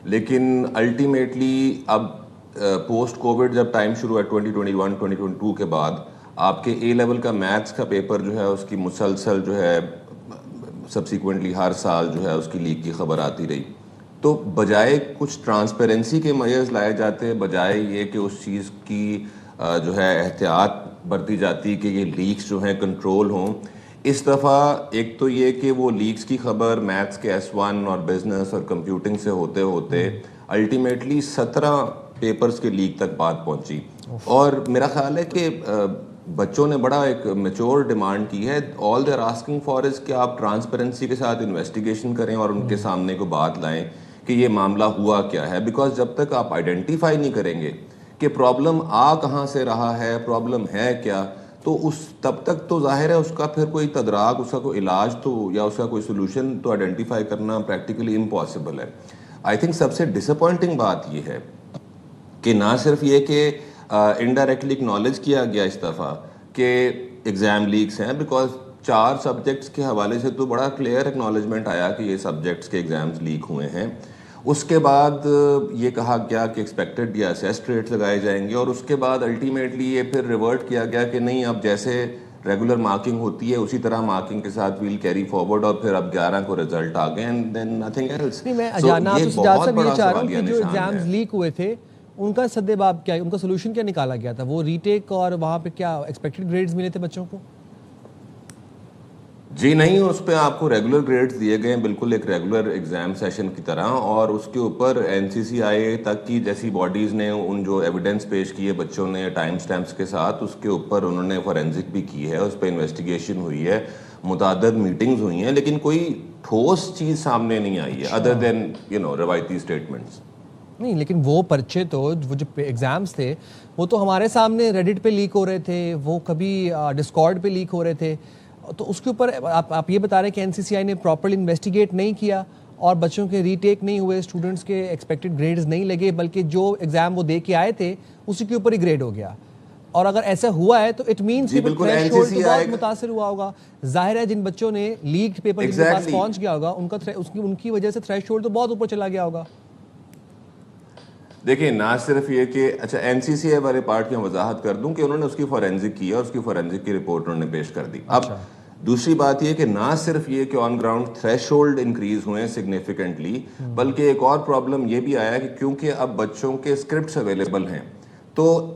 لیکن الٹیمیٹلی اب پوسٹ کووڈ جب ٹائم شروع ہے 2021-2022 کے بعد, آپ کے اے لیول کا میتھس کا پیپر جو ہے اس کی مسلسل جو ہے سبسیکوینٹلی ہر سال جو ہے اس کی لیک کی خبر آتی رہی. تو بجائے کچھ ٹرانسپیرنسی کے میئرز لائے جاتے, بجائے یہ کہ اس چیز کی جو ہے احتیاط برتی جاتی کہ یہ لیکس جو ہیں کنٹرول ہوں, اس دفعہ ایک تو یہ کہ وہ لیکس کی خبر میتھس کے S1 اور بزنس اور کمپیوٹنگ سے ہوتے ہوتے الٹیمیٹلی 17 پیپرز کے لیک تک بات پہنچی. اور میرا خیال ہے کہ بچوں نے بڑا ایک میچور ڈیمانڈ کی ہے. آل دے آر آسکنگ فار از کہ آپ ٹرانسپیرنسی کے ساتھ انویسٹیگیشن کریں اور ان کے سامنے کو بات لائیں کہ یہ معاملہ ہوا کیا ہے. بیکاز جب تک آپ آئیڈینٹیفائی نہیں کریں گے کہ پرابلم کہاں سے رہا ہے, پرابلم ہے کیا, تو تب تک تو ظاہر ہے اس کا پھر کوئی تدراک, اس کا کوئی علاج تو یا اس کا کوئی سولوشن تو آئیڈینٹیفائی کرنا پریکٹیکلی امپاسبل ہے. آئی تھنک سب سے ڈس اپوائنٹنگ بات یہ ہے کہ نہ صرف یہ کہ انڈائریکٹلی اکنالج کیا گیا اس دفعہ کہ ایگزام لیکس ہیں, بیکاز 4 سبجیکٹس کے حوالے سے تو بڑا کلیئر اکنالجمنٹ آیا کہ یہ سبجیکٹس کے ایگزامز لیک ہوئے ہیں. اس کے بعد یہ کہا گیا کہ ایکسپیکٹڈ یا اسیسڈ ریٹس لگائے جائیں گے, اور اس کے بعد الٹیمیٹلی یہ پھر ریورٹ کیا گیا کہ نہیں, اب جیسے ریگولر مارکنگ ہوتی ہے اسی طرح مارکنگ کے ساتھ ویل کیری فارورڈ, اور پھر اب 11 کو رزلٹ آ گئے اینڈ دین نتھنگ ایلس. میں جاننا آپ سے صاحب یہ چاہ رہا ہوں کہ جو ایگزامز لیک ہوئے تھے ان کا سد باب کیا, ان کا سولوشن کیا نکالا گیا تھا؟ وہ ری ٹیک اور وہاں پہ کیا ایکسپیکٹڈ گریڈز ملے تھے بچوں کو؟ جی نہیں, اس پہ آپ کو ریگولر گریڈز دیے گئے ہیں, بالکل ایک ریگولر ایگزام سیشن کی طرح, اور اس کے اوپر NCCI تک کی جیسی باڈیز نے ان جو ایویڈنس پیش کیے بچوں نے ٹائم سٹیمپس کے ساتھ, اس کے اوپر انہوں نے فورینزک بھی کی ہے, اس پہ انویسٹیگیشن ہوئی ہے, متعدد میٹنگز ہوئی ہیں, لیکن کوئی ٹھوس چیز سامنے نہیں آئی ہے ادر دین روایتی اسٹیٹمنٹس. نہیں, لیکن وہ پرچے تو وہ جو ایگزامز تھے وہ تو ہمارے سامنے ریڈٹ پہ لیک ہو رہے تھے, وہ کبھی ڈسکارڈ پہ لیک ہو رہے تھے, تو اس کے اوپر آپ یہ بتا رہے ہیں کہ NCCI نے پراپرلی انویسٹیگیٹ نہیں کیا اور بچوں کے ری ٹیک نہیں ہوئے, اسٹوڈنٹس کے ایکسپیکٹڈ گریڈز نہیں لگے, بلکہ جو ایگزام وہ دے کے آئے تھے اسی کے اوپر ہی گریڈ ہو گیا. اور اگر ایسا ہوا ہے تو اٹ مینس کہ تھریش ہولڈ تو بہت متاثر ہوا ہوگا. ظاہر ہے جن بچوں نے لیکڈ پیپر جن کے پاس پہنچ گیا ہوگا ان کی وجہ سے تھریش ہولڈ تو بہت اوپر چلا گیا ہوگا. دیکھیں, نہ صرف یہ کہ اچھا NCCI والے پارٹ کی وضاحت کر دوں کہ انہوں نے اس کی فورینزک کی ہے, اس کی فورینزک کی رپورٹ انہوں نے پیش کر دی. اب دوسری بات یہ کہ نہ صرف یہ کہ آن گراؤنڈ تھریش ہولڈ انکریز ہوئے سگنیفیکنٹلی, بلکہ ایک اور پرابلم یہ بھی آیا کہ کیونکہ اب بچوں کے اسکرپٹس اویلیبل ہیں, تو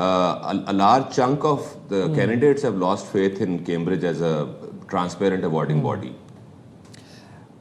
a large chunk of the candidates have lost faith in Cambridge as a transparent awarding body.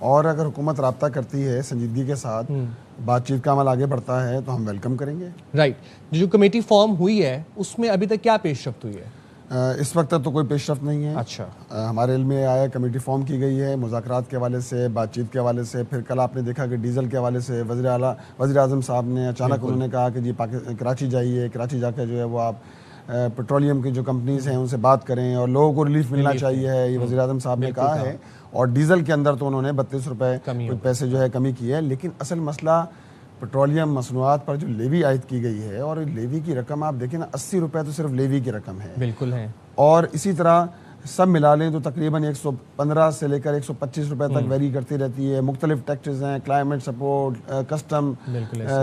اور اگر حکومت رابطہ کرتی ہے سنجیدگی کے ساتھ، بات چیت کا عمل آگے بڑھتا ہے تو ہم ویلکم کریں گے. رائٹ. جو کمیٹی فارم ہوئی ہے اس میں ابھی تک کیا پیش رفت ہوئی ہے؟ اس وقت تو کوئی پیش رفت نہیں ہے. اچھا. ہمارے علم میں آیا کمیٹی فارم کی گئی ہے مذاکرات کے حوالے سے، بات چیت کے حوالے سے. پھر کل آپ نے دیکھا کہ ڈیزل کے حوالے سے وزیر اعظم صاحب نے اچانک انہوں نے کہا کہ جی کراچی جائیے، کراچی جا کے جو ہے وہ آپ پیٹرولیم کی جو کمپنیز ہیں ان سے بات کریں اور لوگوں کو ریلیف ملنا چاہیے ہے، یہ وزیر اعظم صاحب نے کہا ہے. اور ڈیزل کے اندر تو انہوں نے 32 روپے پیسے جو ہے کمی کی ہے. لیکن اصل مسئلہ پیٹرولیم مصنوعات پر جو لیوی عائد کی گئی ہے، اور لیوی کی رقم آپ دیکھیں نا 80 روپے تو صرف لیوی کی رقم ہے. بالکل ہے. اور اسی طرح سب ملا لیں تو تقریباً 115 سے لے کر 125 روپے تک ویری کرتی رہتی ہے. مختلف ٹیکسز ہیں، کلائمیٹ سپورٹ، کسٹم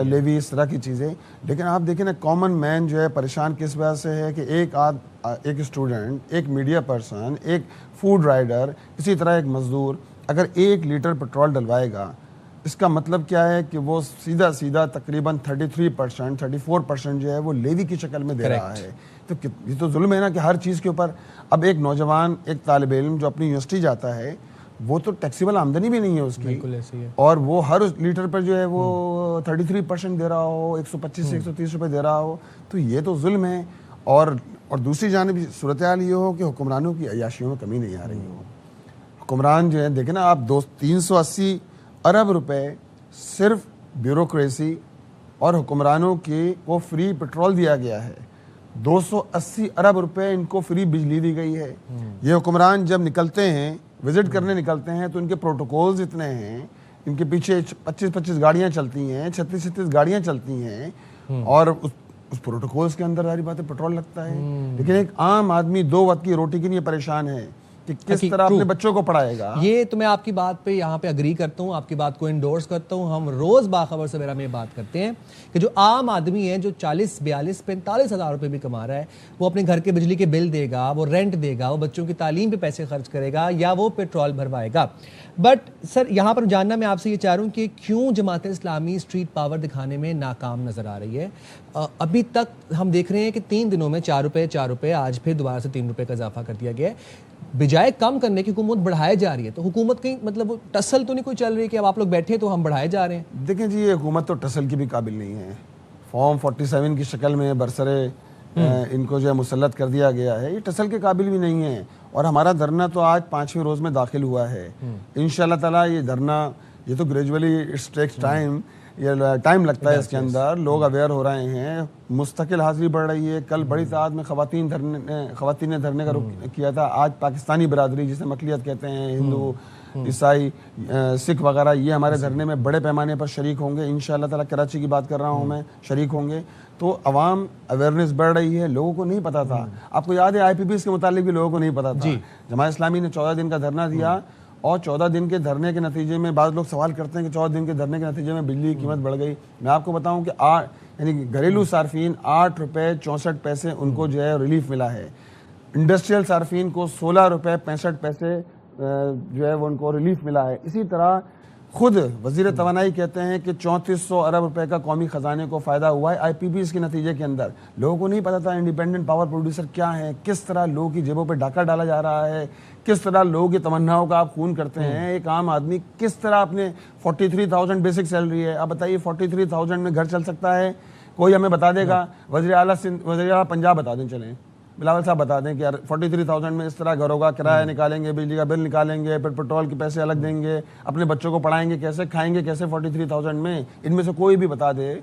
لیوی، اس طرح کی چیزیں. لیکن آپ دیکھیں نا کامن مین جو ہے پریشان کس وجہ سے ہے کہ ایک اسٹوڈنٹ، ایک میڈیا پرسن، ایک فوڈ رائڈر، اسی طرح ایک مزدور اگر 1 لیٹر پیٹرول ڈلوائے گا، اس کا مطلب کیا ہے کہ وہ سیدھا تقریباً 33%، 34% جو ہے وہ لیوی کی شکل میں دے رہا ہے. تو یہ تو ظلم ہے نا کہ ہر چیز کے اوپر. اب ایک نوجوان، ایک طالب علم جو اپنی یونیورسٹی جاتا ہے، وہ تو ٹیکسیبل آمدنی بھی نہیں ہے اس کی، اور وہ ہر لیٹر پر جو ہے وہ 33% دے رہا ہو، 125 سے 130 روپے دے رہا ہو، تو یہ تو ظلم ہے. اور دوسری جانب صورتحال یہ ہو کہ حکمرانوں کی عیاشیوں میں کمی نہیں آ رہی ہو. حکمران جو ہے دیکھیں نا آپ 380 ارب روپے صرف بیوروکریسی اور حکمرانوں کو فری پیٹرول دیا گیا ہے. 280 ارب روپے ان کو فری بجلی دی گئی ہے. یہ حکمران جب نکلتے ہیں، وزٹ کرنے نکلتے ہیں، تو ان کے پروٹوکولز اتنے ہیں، ان کے پیچھے 25 گاڑیاں چلتی ہیں، 36 گاڑیاں چلتی ہیں، اور اس پروٹوکولز کے اندر ظاہر بات ہے پیٹرول لگتا ہے. لیکن ایک عام آدمی 2 وقت کی روٹی کے لیے پریشان ہے کہ کس طرح اپنے بچوں کو پڑھائے گا. یہ تو میں آپ کی بات پہ یہاں پہ اگری کرتا ہوں، آپ کی بات کو انڈورس کرتا ہوں. ہم روز باخبر سویرا میں بات کرتے ہیں کہ جو عام آدمی ہے جو 40 42 45 ہزار روپے بھی کما رہا ہے، وہ اپنے گھر کے بجلی کے بل دے گا، وہ رینٹ دے گا، وہ بچوں کی تعلیم پہ پیسے خرچ کرے گا، یا وہ پیٹرول بھروائے گا. بٹ سر یہاں پر جاننا میں آپ سے یہ چاہ رہا ہوں کہ کیوں جماعت اسلامی اسٹریٹ پاور دکھانے میں ناکام نظر آ رہی ہے؟ ابھی تک ہم دیکھ رہے ہیں کہ 3 دنوں میں 4 روپے، آج پھر دوبارہ سے 3 روپے کا اضافہ کر دیا گیا ہے. بجائے کم کرنے کی حکومت بڑھائے جا رہی ہے. تو حکومت کہیں مطلب ٹسل تو نہیں کوئی چل رہی کہ اب آپ لوگ بیٹھے تو ہم بڑھائے جا رہے ہیں؟ دیکھیں جی، یہ حکومت تو ٹسل کی بھی قابل نہیں ہے. فارم 47 کی شکل میں برسرے ان کو جو ہے مسلط کر دیا گیا ہے. یہ ٹسل کے قابل بھی نہیں ہے. اور ہمارا دھرنا تو آج 5ویں روز میں داخل ہوا ہے. انشاءاللہ تعالیٰ یہ دھرنا، یہ تو گریجولی اٹس ٹیکس ٹائم، یہ ٹائم لگتا ہے اس کے اندر. لوگ اویئر ہو رہے ہیں، مستقل حاضری بڑھ رہی ہے. کل بڑی تعداد میں خواتین نے دھرنے کا رخ کیا تھا. آج پاکستانی برادری جسے مقلیت کہتے ہیں، ہندو، عیسائی، سکھ وغیرہ، یہ ہمارے دھرنے میں بڑے پیمانے پر شریک ہوں گے. انشاءاللہ تعالیٰ کراچی کی بات کر رہا ہوں میں، شریک ہوں گے. تو عوام اویئرنیس بڑھ رہی ہے. لوگوں کو نہیں پتا تھا. آپ کو یاد ہے IPPs کے متعلق بھی لوگوں کو نہیں پتا تھا. جماعت اسلامی نے 14 دن کا دھرنا دیا، اور 14 دن کے دھرنے کے نتیجے میں بعض لوگ سوال کرتے ہیں کہ 14 دن کے دھرنے کے نتیجے میں بجلی کی قیمت بڑھ گئی. میں آپ کو بتاؤں کہ یعنی گھریلو صارفین 8 روپے 64 پیسے ان کو جو ہے ریلیف ملا ہے. انڈسٹریل صارفین کو 16 روپے 65 پیسے جو ہے وہ ان کو ریلیف ملا ہے. اسی طرح خود وزیر توانائی کہتے ہیں کہ 3400 ارب روپے کا قومی خزانے کو فائدہ ہوا ہے IPPs کے نتیجے کے اندر. لوگوں کو نہیں پتا تھا انڈیپینڈنٹ پاور پروڈیوسر کیا ہے، کس طرح لوگوں کی جیبوں پہ ڈاکہ ڈالا جا رہا ہے، کس طرح لوگوں کی تمناؤں کا آپ خون کرتے ہیں. ایک عام آدمی کس طرح اپنے 43,000 بیسک سیلری ہے، آپ بتائیے 43,000 میں گھر چل سکتا ہے؟ کوئی ہمیں بتا دے گا؟ وزیر اعلیٰ پنجاب بتا دیں، چلیں بلاول صاحب بتا دیں کہ 43,000 میں اس طرح گھر ہوگا، کرایہ نکالیں گے، بجلی کا بل نکالیں گے، پھر پیٹرول کے پیسے الگ دیں گے، اپنے بچوں کو پڑھائیں گے کیسے، کھائیں گے کیسے 43,000 میں؟ ان میں سے کوئی بھی بتا دے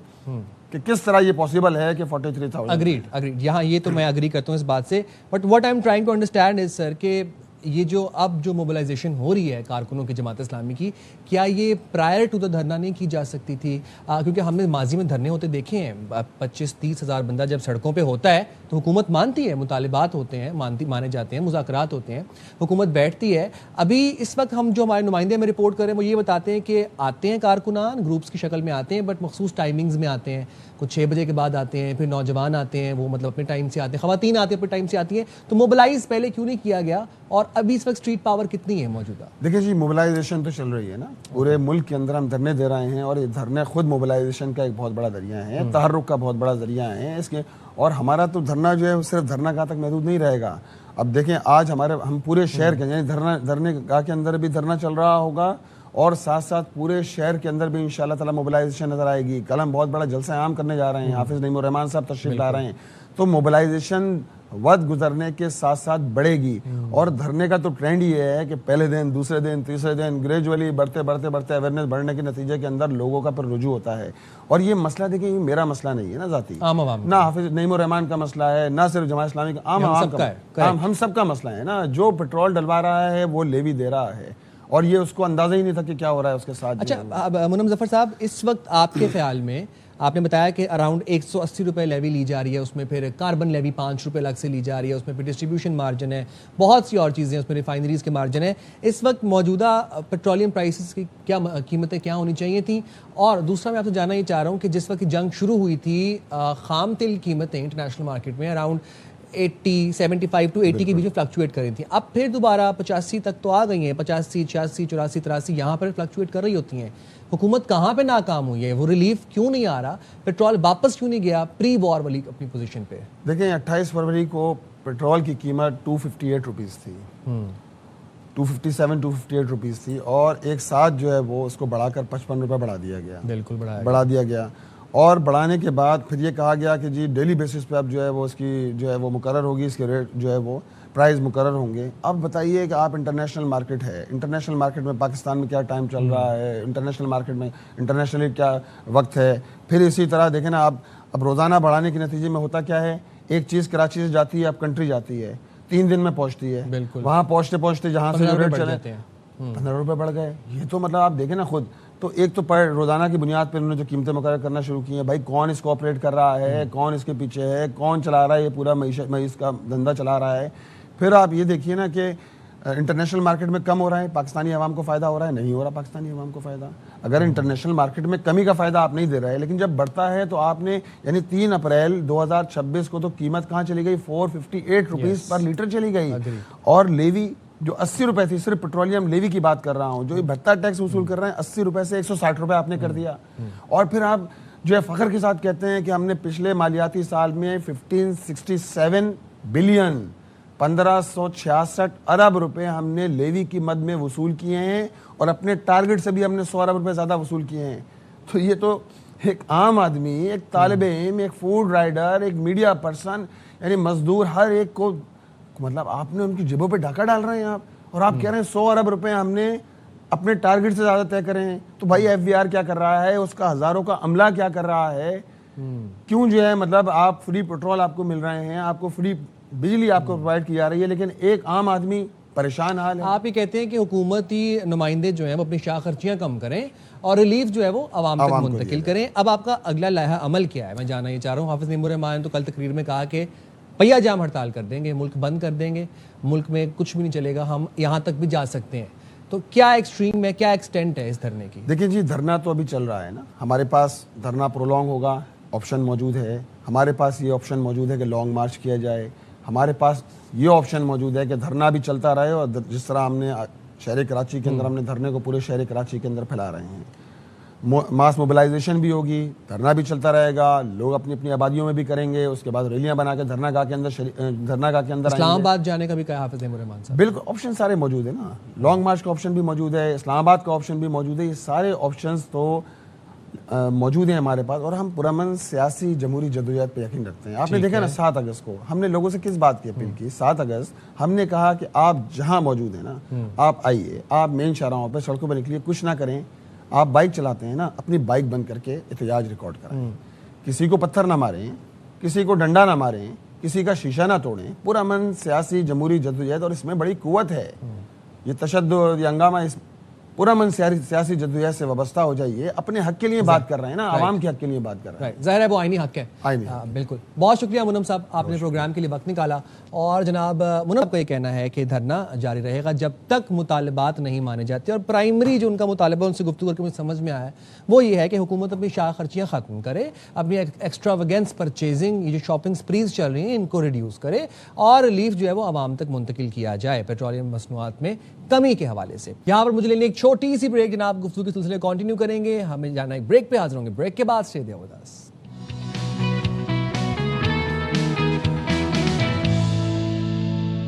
کہ کس طرح یہ پاسبل ہے کہ 43,000. اگریڈ. یہاں یہ تو میں اگری کرتا ہوں اس بات سے. But what I am trying to understand is sir کہ یہ جو اب جو موبلائزیشن ہو رہی ہے کارکنوں کی جماعت اسلامی کی، کیا یہ پرائر ٹو دا دھرنا نہیں کی جا سکتی تھی؟ کیونکہ ہم نے ماضی میں دھرنے ہوتے دیکھے ہیں. 25-30 ہزار بندہ جب سڑکوں پہ ہوتا ہے تو حکومت مانتی ہے، مطالبات ہوتے ہیں، مانے جاتے ہیں، مذاکرات ہوتے ہیں، حکومت بیٹھتی ہے. ابھی اس وقت ہم جو ہمارے نمائندے میں رپورٹ کر رہے ہیں وہ یہ بتاتے ہیں کہ آتے ہیں کارکنان، گروپس کی شکل میں آتے ہیں، بٹ مخصوص ٹائمنگز میں آتے ہیں. کچھ 6 بجے کے بعد آتے ہیں، پھر نوجوان آتے ہیں، وہ مطلب اپنے ٹائم سے آتے ہیں، خواتین آتے ہیں اپنے ٹائم سے آتی ہیں. تو موبلائز پہلے کیوں نہیں کیا گیا؟ اور ابھی اس وقت اسٹریٹ پاور کتنی ہے موجودہ؟ دیکھیں جی، موبلائزیشن تو چل رہی ہے نا پورے ملک کے اندر. ہم دھرنے دے رہے ہیں، اور یہ دھرنے خود موبلائزیشن کا ایک بہت بڑا ذریعہ ہے، تحرک کا بہت بڑا ذریعہ ہے اس کے. اور ہمارا تو دھرنا جو ہے صرف دھرنا گاہ تک محدود نہیں رہے گا. اب دیکھیں آج ہم پورے شہر کے، یعنی دھرنے گاہ کے اندر بھی دھرنا چل رہا ہوگا، اور ساتھ ساتھ پورے شہر کے اندر بھی انشاءاللہ تعالی موبلائزیشن نظر آئے گی. کل ہم بہت بڑا جلسہ عام کرنے جا رہے ہیں, حافظ نعیم الرحمان صاحب تشریف لا رہے ہیں, تو موبلائزیشن وقت گزرنے کے ساتھ ساتھ بڑھے گی. اور دھرنے کا تو ٹرینڈ یہ ہے کہ پہلے دن, دوسرے دن, تیسرے دن گریجولی بڑھتے اویئرنیس بڑھنے کے نتیجے کے اندر لوگوں کا پھر رجوع ہوتا ہے. اور یہ مسئلہ دیکھیں, یہ میرا مسئلہ نہیں ہے نا ذاتی, نہ حافظ نعیم الرحمان کا مسئلہ ہے, نہ صرف جماعت اسلامی کا, عام ہم سب کا مسئلہ ہے نا. جو پیٹرول ڈلوا رہا ہے وہ لیوی دے رہا ہے, اور یہ اس کو اندازہ ہی نہیں تھا کہ کیا ہو رہا ہے اس کے ساتھ. اچھا منم ظفر صاحب, اس وقت آپ کے خیال میں آپ نے بتایا کہ اراؤنڈ 180 روپے لیوی لی جا رہی ہے, اس میں پھر کاربن لیوی 5 روپے الگ سے لی جا رہی ہے, اس میں پھر ڈسٹریبیوشن مارجن ہے, بہت سی اور چیزیں, اس میں ریفائنریز کے مارجن ہے. اس وقت موجودہ پیٹرولیم پرائسز کی کیا قیمتیں کیا ہونی چاہیے تھیں؟ اور دوسرا میں آپ سے جاننا یہ چاہ رہا ہوں کہ جس وقت جنگ شروع ہوئی تھی, خام تیل قیمتیں انٹرنیشنل مارکیٹ میں اراؤنڈ 75 to 80 کے بیچ میں فلکچویٹ کر رہی تھیں. اب پھر دوبارہ 85 تک تو آ گئی ہیں, 85, 86, 84, 83 یہاں پر فلکچویٹ کر رہی ہوتی ہیں. حکومت کہاں پہ ناکام ہوئی ہے؟ وہ ریلیف کیوں نہیں آ رہا؟ پیٹرول واپس کیوں نہیں گیا پری وار والی اپنی پوزیشن پہ؟ دیکھیں 28 فروری کو پیٹرول کی قیمت 258 روپیز تھی, 257 258 روپیز تھی, اور ایک ساتھ جو ہے وہ اس کو بڑھا کر 55 روپے بڑھا دیا گیا. بالکل بڑھا دیا گیا. اور بڑھانے کے بعد پھر یہ کہا گیا کہ جی ڈیلی بیسس پہ اب جو ہے وہ اس کی جو ہے وہ مقرر ہوگی, اس کے ریٹ جو ہے وہ پرائز مقرر ہوں گے. اب بتائیے کہ آپ انٹرنیشنل مارکیٹ ہے, انٹرنیشنل مارکیٹ میں پاکستان میں کیا ٹائم چل رہا ہے, انٹرنیشنل مارکیٹ میں انٹرنیشنلی کیا وقت ہے. پھر اسی طرح دیکھیں نا آپ, اب روزانہ بڑھانے کے نتیجے میں ہوتا کیا ہے, ایک چیز کراچی سے جاتی ہے, اب کنٹری جاتی ہے, 3 دن میں پہنچتی ہے, وہاں پہنچتے جہاں سے ریٹ چلے 15 روپے بڑھ گئے. یہ تو مطلب آپ دیکھیں نا خود, تو ایک تو پر روزانہ کی بنیاد پہ انہوں نے جو قیمتیں مقرر کرنا شروع کی ہیں, بھائی کون اس کو آپریٹ کر رہا ہے, کون اس کے پیچھے ہے, کون چلا رہا ہے یہ پورا معیشت کا دھندا چلا رہا ہے. پھر آپ یہ دیکھیے نا کہ انٹرنیشنل مارکیٹ میں کم ہو رہا ہے, پاکستانی عوام کو فائدہ ہو رہا ہے, نہیں ہو رہا پاکستانی عوام کو فائدہ. اگر انٹرنیشنل مارکیٹ میں کمی کا فائدہ آپ نہیں دے رہے, لیکن جب بڑھتا ہے تو آپ نے, یعنی 3 اپریل 2026 کو تو قیمت کہاں چلی گئی, 458 روپیز پر لیٹر چلی گئی. اور لیوی جو 80 روپے تھی, صرف پیٹرولیم لیوی کی بات کر رہا ہوں, جو بھتہ ٹیکس وصول کر رہے ہیں 80 روپے سے 160 روپے آپ نے کر دیا. اور پھر آپ جو ہے فخر کے ساتھ کہتے ہیں کہ ہم نے پچھلے مالیاتی سال میں 1567 بلین 1566 ارب روپے ہم نے لیوی کی مد میں وصول کیے ہیں, اور اپنے ٹارگٹ سے بھی ہم نے 100 ارب روپے زیادہ وصول کیے ہیں. تو یہ تو ایک عام آدمی, ایک طالب علم, ایک فوڈ رائڈر, ایک میڈیا پرسن, یعنی مزدور, ہر ایک کو مطلب آپ نے ان کی جیبوں پہ ڈھاکہ ڈال رہے ہیں آپ, اور آپ کہہ رہے ہیں 100 ارب روپے ہم نے اپنے ٹارگٹ سے زیادہ طے کرے ہیں. تو بھائی ایف بی آر کیا کر رہا ہے, اس کا ہزاروں کا عملہ کیا کر رہا ہے, کیوں جو ہے مطلب آپ فری پیٹرول آپ کو مل رہے ہیں, آپ کو فری بجلی آپ کو پرووائڈ کی جا رہی ہے, لیکن ایک عام آدمی پریشان حال ہے. آپ یہ کہتے ہیں کہ حکومتی نمائندے جو ہیں وہ اپنی شاہ خرچیاں کم کریں اور ریلیف جو ہے وہ عوام تک منتقل کریں. اب آپ کا اگلا لائحہ عمل کیا ہے, میں جاننا یہ چاہ رہا ہوں. حافظ نعیم الرحمان تو کل تقریر میں کہا کہ پہیا جام ہڑتال کر دیں گے, ملک بند کر دیں گے, ملک میں کچھ بھی نہیں چلے گا, ہم یہاں تک بھی جا سکتے ہیں. تو کیا ایکسٹریم ہے, کیا ایکسٹینٹ ہے اس دھرنے کی؟ دیکھیں جی, دھرنا تو ابھی چل رہا ہے نا, ہمارے پاس دھرنا پرولونگ ہوگا, آپشن موجود ہے. ہمارے پاس یہ آپشن موجود ہے کہ لانگ مارچ کیا جائے. ہمارے پاس یہ آپشن موجود ہے کہ دھرنا بھی چلتا رہے, اور جس طرح ہم نے شہر کراچی کے اندر ہم نے دھرنے کو پورے شہر کراچی کے اندر پھیلا رہے ہیں, ماس موبلائزیشن بھی ہوگی, دھرنا بھی چلتا رہے گا, لوگ اپنی اپنی آبادیوں میں بھی کریں گے, اس کے بعد ریلیاں بنا کے دھرنا گاہ کے اندر اسلام آباد جانے کا بھی کہا حافظ نعیم الرحمان صاحب. بالکل, آپشن سارے موجود ہیں نا, لانگ مارچ کا آپشن بھی موجود ہے, اسلام آباد کا آپشن بھی موجود ہے. یہ سارے آپشنز تو موجود ہیں ہمارے پاس, اور ہم پرامن سیاسی جمہوری جدوجہد پہ یقین رکھتے ہیں. آپ نے دیکھا نا 7 اگست کو ہم نے لوگوں سے کس بات کی اپیل کی, 7 اگست ہم نے کہا کہ آپ جہاں موجود ہیں نا, آپ آئیے, آپ مین شاہراہوں پہ سڑکوں پہ نکلیے, کچھ نہ کریں. آپ بائک چلاتے ہیں نا, اپنی بائک بند کر کے احتجاج ریکارڈ کرائیں, کسی کو پتھر نہ ماریں, کسی کو ڈنڈا نہ ماریں, کسی کا شیشہ نہ توڑیں. پرامن سیاسی جمہوری جدوجہد, اور اس میں بڑی قوت ہے. یہ تشدد, یہ ہنگامہ, اس پرامن سیاسی جدوجہد سے وابستہ ہو جائیے. اپنے حق کے لیے بات کر رہے ہیں نا, عوام کے حق کے لیے بات کر رہے ہیں. ظاہر ہے وہ آئینی حق ہے. بالکل, بہت شکریہ منم صاحب, آپ نے پروگرام کے لیے وقت نکالا. اور جناب منم کا یہ کہنا ہے کہ دھرنا جاری رہے گا جب تک مطالبات نہیں مانے جاتے, اور پرائمری جو ان کا مطالبہ ان سے گفتگو کر کے مجھے سمجھ میں آیا ہے وہ یہ ہے کہ حکومت اپنی شاہ خرچیاں ختم کرے, اپنی ایکسٹراویگنس پرچیزنگ, یہ جو شاپنگ سپریز چل رہی ہیں ان کو ریڈیوس کرے, اور ریلیف جو ہے وہ عوام تک منتقل کیا جائے پیٹرولیم مصنوعات میں کمی کے حوالے سے. یہاں پر مجھے لینے ایک چھوٹی سی بریک, جناب گفتگو کے سلسلے کنٹینیو کریں گے. ہمیں جانا ایک بریک پہ, حاضر ہوں گے بریک کے بعد. سے دیا وداس.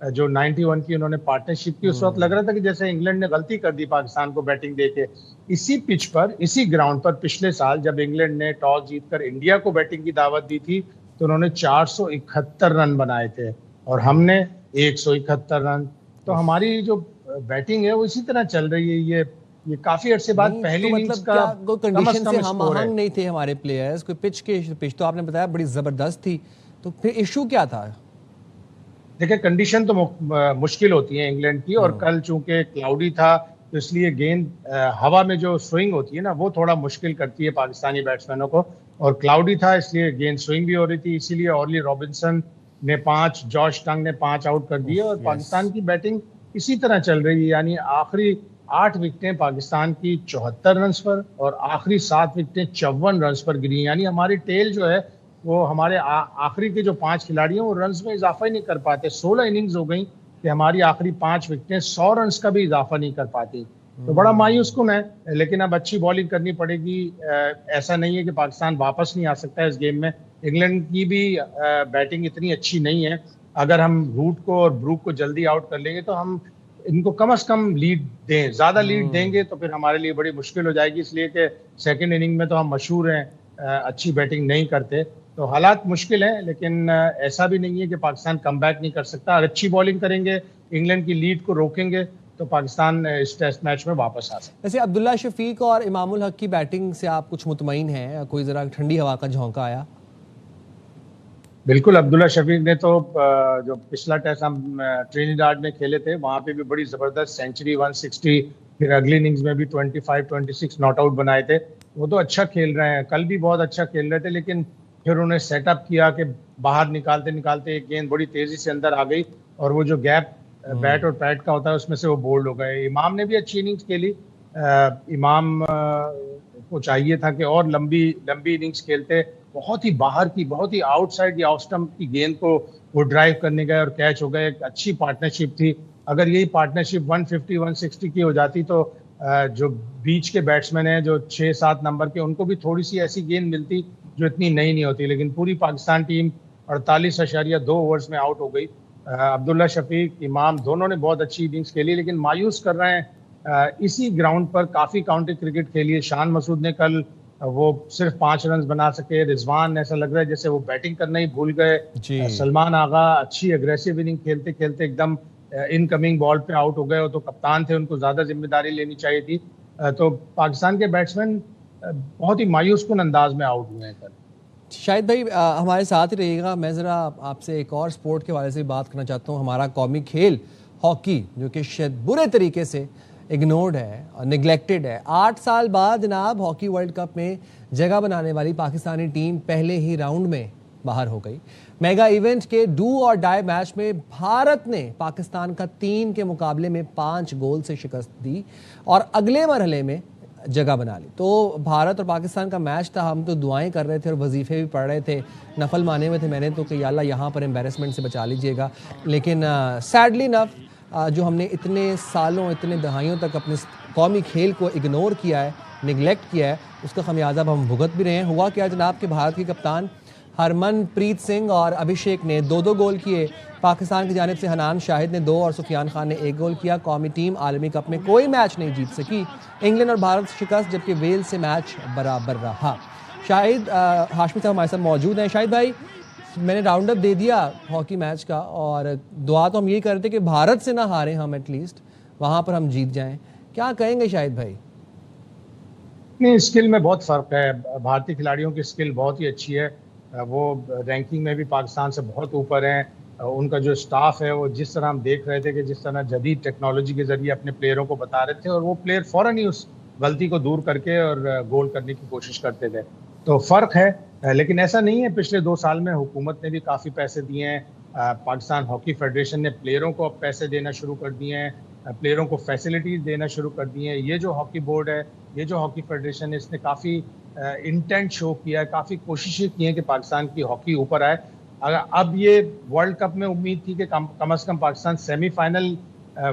جو 91 کی انہوں نے پارٹنرشپ کی، اس وقت لگ رہا تھا کہ جیسے انگلینڈ نے غلطی کر دی پاکستان کو بیٹنگ دے کے. اسی پچ پر، اسی گراؤنڈ پر پچھلے سال جب انگلینڈ نے ٹاس جیت کر انڈیا کو بیٹنگ کی دعوت دی تھی تو انہوں نے 471 رن بنائے تھے اور ہم نے 171 رن. تو ہماری جو بیٹنگ ہے وہ اسی طرح چل رہی ہے. یہ کافی عرصے بعد پہلی اننگز کا کوئی کنڈیشن سے ہم آہنگ نہیں تھے ہمارے پلیئرز، کوئی پچ تو آپ نے بتایا بڑی زبردست تھی، تو پھر ایشو کیا تھا؟ دیکھیں کنڈیشن تو مشکل ہوتی ہے انگلینڈ کی، اور کل چونکہ کلاؤڈی تھا تو اس لیے گیند ہوا میں جو سوئنگ ہوتی ہے نا وہ تھوڑا مشکل کرتی ہے پاکستانی بیٹسمینوں کو، اور کلاؤڈی تھا اس لیے گیند سوئنگ بھی ہو رہی تھی، اسی لیے اورلی رابنسن نے 5، جارج ٹنگ نے 5 آؤٹ کر دیے، اور پاکستان کی بیٹنگ اسی طرح چل رہی ہے. یعنی آخری 8 وکٹیں پاکستان کی 74 رنز پر اور آخری 7 وکٹیں 54 رنز پر گری. یعنی ہماری ٹیل جو ہے وہ ہمارے آخری کے جو 5 کھلاڑی ہیں وہ رنز میں اضافہ ہی نہیں کر پاتے. 16 اننگز ہو گئیں کہ ہماری آخری 5 وکٹیں 100 رنز کا بھی اضافہ نہیں کر پاتی. تو بڑا مایوس کن ہے، لیکن اب اچھی بالنگ کرنی پڑے گی. ایسا نہیں ہے کہ پاکستان واپس نہیں آ سکتا ہے اس گیم میں. انگلینڈ کی بھی بیٹنگ اتنی اچھی نہیں ہے. اگر ہم روٹ کو اور بروک کو جلدی آؤٹ کر لیں گے تو ہم ان کو کم از کم لیڈ دیں. زیادہ لیڈ دیں گے تو پھر ہمارے لیے بڑی مشکل ہو جائے گی، اس لیے کہ سیکنڈ اننگ میں تو ہم مشہور ہیں اچھی بیٹنگ نہیں کرتے. تو حالات مشکل ہیں، لیکن ایسا بھی نہیں ہے کہ پاکستان کم بیک نہیں کر سکتا. اگر اچھی بالنگ کریں گے، انگلینڈ کی لیڈ کو روکیں گے تو پاکستان اس ٹیسٹ میچ میں واپس آ سکتا ہے. ویسے عبداللہ شفیق اور امام الحق کی بیٹنگ سے آپ کچھ مطمئن ہیں؟ کوئی ذرا ٹھنڈی ہوا کا جھونکا آیا؟ بالکل، عبداللہ شفیق نے تو جو پچھلا ٹیسٹ ہم ٹرینیڈاڈ میں کھیلے تھے وہاں پہ بھی بڑی زبردست سینچری 160، پھر اگلی اننگز میں بھی 25-26 ناٹ آؤٹ بنائے تھے. وہ تو اچھا کھیل رہے ہیں، کل بھی بہت اچھا کھیل رہے تھے، لیکن پھر انہیں سیٹ اپ کیا کہ باہر نکالتے نکالتے ایک گیند بڑی تیزی سے اندر آ گئی اور وہ جو گیپ بیٹ اور پیڈ کا ہوتا ہے اس میں سے وہ بولڈ ہو گئے. امام نے بھی اچھی اننگز کھیلی. امام کو چاہیے تھا کہ اور لمبی اننگز کھیلتے. بہت ہی باہر کی، بہت ہی آؤٹ سائڈ یا آف سٹمپ کی گیند کو وہ ڈرائیو کرنے گئے اور کیچ ہو گئے. ایک اچھی پارٹنرشپ تھی. اگر یہی پارٹنرشپ 150-160 کی ہو جاتی تو جو بیچ کے بیٹسمین ہیں جو 6-7 نمبر کے، ان کو بھی تھوڑی سی ایسی گیند ملتی جو اتنی نہیں ہوتی. لیکن پوری پاکستان ٹیم 48.2 اوورز میں آؤٹ ہو گئی. عبداللہ شفیق، امام دونوں نے بہت اچھی اننگز کھیلی، لیکن مایوس کر رہے ہیں اسی گراؤنڈ پر کافی کاؤنٹر کرکٹ کھیلی. شان مسعود نے کل وہ صرف 5 رنز بنا سکے. رضوان ایسا لگ رہا ہے جیسے وہ بیٹنگ کرنا ہی بھول گئے. سلمان آغا اچھی اگریسو اننگ کھیلتے کھیلتے ایک دم ان کمنگ بال پہ آؤٹ ہو گئے. تو کپتان تھے، ان کو زیادہ ذمہ داری لینی چاہیے تھی. تو پاکستان کے بیٹسمین بہت ہی مایوس کن انداز میں آؤٹ ہوئے ہیں کل. شاہد بھائی ہمارے ساتھ ہی رہیے گا. میں ذرا آپ سے ایک اور سپورٹ کے حوالے سے بات کرنا چاہتا ہوں. ہمارا قومی کھیل ہاکی جو کہ شاید برے طریقے سے اگنورڈ ہے اور نگلیکٹڈ ہے. 8 سال بعد جناب ہاکی ورلڈ کپ میں جگہ بنانے والی پاکستانی ٹیم پہلے ہی راؤنڈ میں باہر ہو گئی. میگا ایونٹ کے ڈو اور ڈائی میچ میں بھارت نے پاکستان کا 3 کے مقابلے میں 5 گول سے شکست دی اور اگلے مرحلے میں جگہ بنا لی. تو بھارت اور پاکستان کا میچ تھا. ہم تو دعائیں کر رہے تھے اور وظیفے بھی پڑھ رہے تھے، نفل مانے ہوئے تھے میں نے تو کہ یا اللہ یہاں پر امبیرسمنٹ سے بچا لیجئے گا. لیکن سیڈلی نف جو ہم نے اتنے سالوں، اتنے دہائیوں تک اپنے قومی کھیل کو اگنور کیا ہے، نگلیکٹ کیا ہے، اس کا خمیازہ اب ہم بھگت بھی رہے ہیں. ہوا کیا جناب کہ بھارت کے کپتان ہرمن پریت سنگھ اور ابھیشیک نے 2 گول کیے. پاکستان کی جانب سے حنان شاہد نے 2 اور سفیان خان نے 1 گول کیا. قومی ٹیم عالمی کپ میں کوئی میچ نہیں جیت سکی. انگلینڈ اور بھارت شکست، جبکہ ویلز سے میچ برابر رہا. شاہد ہاشمی صاحب ہمارے ساتھ موجود ہیں. شاہد بھائی، میں نے راؤنڈ اپ دے دیا ہاکی میچ کا اور دعا تو ہم یہی کرتے کہ بھارت سے نہ ہاریں ہم، ایٹ لیسٹ وہاں پر ہم جیت جائیں. کیا کہیں گے شاہد بھائی؟ نہیں، اسکل میں بہت فرق ہے. بھارتی کھلاڑیوں کی اسکل بہت ہی اچھی ہے. وہ رینکنگ میں بھی پاکستان سے بہت اوپر ہیں. ان کا جو سٹاف ہے وہ جس طرح ہم دیکھ رہے تھے کہ جس طرح جدید ٹیکنالوجی کے ذریعے اپنے پلیئروں کو بتا رہے تھے اور وہ پلیئر فوراً ہی اس غلطی کو دور کر کے اور گول کرنے کی کوشش کرتے تھے. تو فرق ہے. لیکن ایسا نہیں ہے. پچھلے 2 سال میں حکومت نے بھی کافی پیسے دیے ہیں. پاکستان ہاکی فیڈریشن نے پلیئروں کو اب پیسے دینا شروع کر دیے ہیں، پلیئروں کو فیسلٹیز دینا شروع کر دی ہیں. یہ جو ہاکی بورڈ ہے، یہ جو ہاکی فیڈریشن ہے، اس نے کافی انٹینٹ شو کیا ہے، کافی کوششیں کی ہیں کہ پاکستان کی ہاکی اوپر آئے. اب یہ ورلڈ کپ میں امید تھی کہ کم از کم پاکستان سیمی فائنل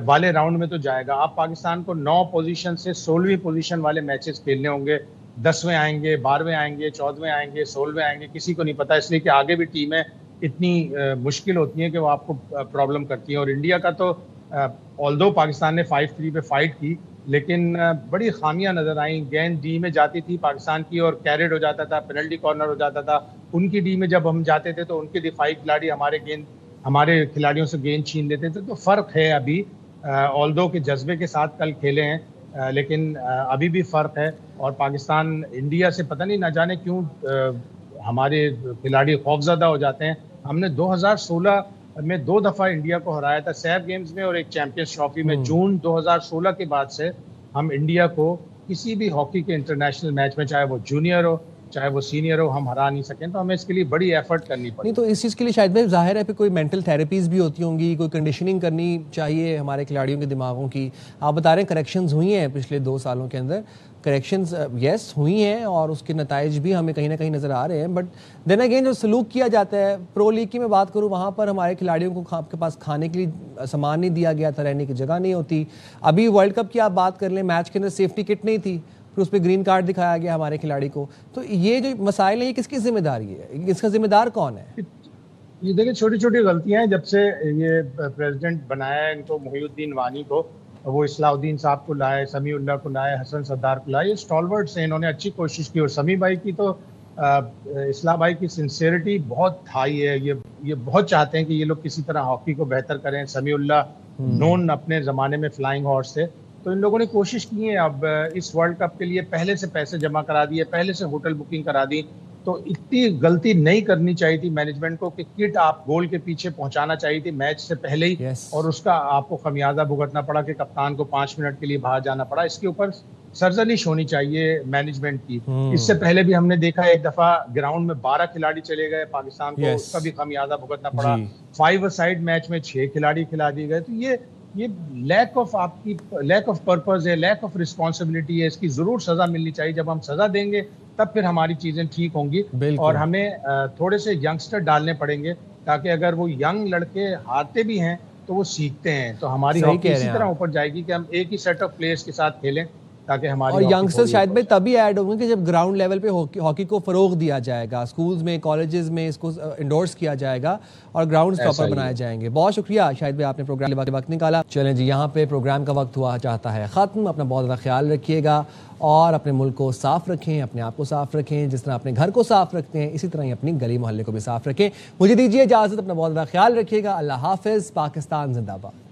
والے راؤنڈ میں تو جائے گا. اب پاکستان کو 9 پوزیشن سے 16ویں پوزیشن والے میچز کھیلنے ہوں گے. 10ویں آئیں گے، 12ویں آئیں گے، 14ویں آئیں گے، 16ویں آئیں گے، کسی کو نہیں پتا، اس لیے کہ آگے بھی ٹیمیں اتنی مشکل ہوتی ہیں کہ وہ آپ کو پرابلم کرتی ہیں. اور انڈیا کا تو آلدو پاکستان نے 5-3 پہ فائٹ کی لیکن بڑی خامیاں نظر آئیں. گیند ڈی میں جاتی تھی پاکستان کی اور کیریڈ ہو جاتا تھا, پینلٹی کارنر ہو جاتا تھا. ان کی ڈی میں جب ہم جاتے تھے تو ان کے دفاعی کھلاڑی ہمارے کھلاڑیوں سے گیند چھین لیتے تھے. تو فرق ہے ابھی, آلدو کے جذبے کے ساتھ کل کھیلے ہیں لیکن ابھی بھی فرق ہے. اور پاکستان انڈیا سے پتہ نہیں نہ جانے کیوں ہمارے کھلاڑی خوفزدہ ہو جاتے ہیں. ہم نے 2016 میں 2 دفعہ انڈیا کو ہرایا تھا, سیف گیمز میں اور ایک چیمپئنز ٹرافی میں. جون 2016 کے بعد سے ہم انڈیا کو کسی بھی ہاکی کے انٹرنیشنل میچ میں, چاہے وہ جونیئر ہو چاہے وہ سینئر ہو, ہم ہرا نہیں سکیں. تو ہمیں اس کے لیے بڑی ایفرٹ کرنی پڑی. نہیں تو اس چیز کے لیے شاید بھائی ظاہر ہے پھر کوئی مینٹل تھیراپیز بھی ہوتی ہوں گی, کوئی کنڈیشننگ کرنی چاہیے ہمارے کھلاڑیوں کے دماغوں کی. آپ بتا رہے ہیں کریکشنز ہوئی ہیں پچھلے 2 سالوں کے اندر, کریکشنز یس ہوئی ہیں اور اس کے نتائج بھی ہمیں کہیں نہ کہیں نظر آ رہے ہیں. بٹ دین اگین جو سلوک کیا جاتا ہے, پرو لیگ کی میں بات کروں, وہاں پر ہمارے کھلاڑیوں کو آپ کے پاس کھانے کے لیے سامان نہیں دیا گیا تھا, رہنے کی جگہ نہیں ہوتی. ابھی ورلڈ کپ کی آپ بات کر لیں, میچ کے اندر سیفٹی کٹ نہیں تھی, پھر اس پہ گرین کارڈ دکھایا گیا ہمارے کھلاڑی کو. تو یہ جو مسائل ہیں یہ کس کی ذمہ داری ہے, اس کا ذمہ دار کون ہے؟ یہ دیکھیں چھوٹی چھوٹی غلطیاں ہیں. جب سے یہ پریزیڈنٹ بنایا ہے ان کو, محی الدین وانی کو, وہ اصلاح الدین صاحب کو لائے, سمیع اللہ کو لائے, حسن صدار کو لائے. یہ اسٹالورٹس ہیں, انہوں نے اچھی کوشش کی. اور سمیع بھائی کی تو اصلاح بھائی کی سنسیئرٹی بہت ہائی ہے. یہ بہت چاہتے ہیں کہ یہ لوگ کسی طرح ہاکی کو بہتر کریں. سمیع اللہ نون اپنے زمانے میں فلائنگ ہارس تھے, تو ان لوگوں نے کوشش کی ہے. اب اس ورلڈ کپ کے لیے پہلے سے پیسے جمع کرا دیے, پہلے سے ہوٹل بکنگ کرا دی. تو اتنی غلطی نہیں کرنی چاہیے تھی مینجمنٹ کو کہ کٹ آپ گول کے پیچھے پہنچانا چاہیے تھی میچ سے پہلے ہی, اور اس کا آپ کو خمیازہ بھگتنا پڑا کہ کپتان کو 5 منٹ کے لیے باہر جانا پڑا. اس کے اوپر سرزنش ہونی چاہیے مینجمنٹ کی. اس سے pہلے بھی ہم نے دیکھا ایک دفعہ گراؤنڈ میں 12 کھلاڑی چلے گئے پاکستان کو, اس کا بھی خمیازہ بھگتنا پڑا. 5 سائڈ میچ میں 6 کھلاڑی کھلا دیے گئے. تو یہ لیک آف پرپز ہے, لیک آف رسپانسبلٹی ہے. اس کی ضرور سزا ملنی چاہیے. جب ہم سزا دیں گے تب پھر ہماری چیزیں ٹھیک ہوں گی. اور ہمیں تھوڑے سے ینگسٹر ڈالنے پڑیں گے تاکہ اگر وہ ینگ لڑکے ہارتے بھی ہیں تو وہ سیکھتے ہیں. تو ہماری ہاکی اسی طرح اوپر جائے گی کہ ہم ایک ہی سیٹ آف پلیئرز کے ساتھ کھیلیں تاکہ ہماری. اور ینگسٹر شاید بھائی تبھی ایڈ ہوں گے کہ جب گراؤنڈ لیول پہ ہاکی کو فروغ دیا جائے گا, اسکولز میں کالجز میں اس کو انڈورس کیا جائے گا اور گراؤنڈز پراپر بنائے جائیں گے. بہت شکریہ شاہد بھائی, آپ نے پروگرام وقت نکالا. چلیں جی, یہاں پہ پروگرام کا وقت ہوا چاہتا ہے ختم. اپنا بہت زیادہ خیال رکھیے گا اور اپنے ملک کو صاف رکھیں, اپنے آپ کو صاف رکھیں. جس طرح اپنے گھر کو صاف رکھتے ہیں اسی طرح ہی اپنی گلی محلے کو بھی صاف رکھیں. مجھے دیجیے اجازت, اپنا بہت زیادہ خیال رکھیے گا. اللہ حافظ. پاکستان زندہ باد.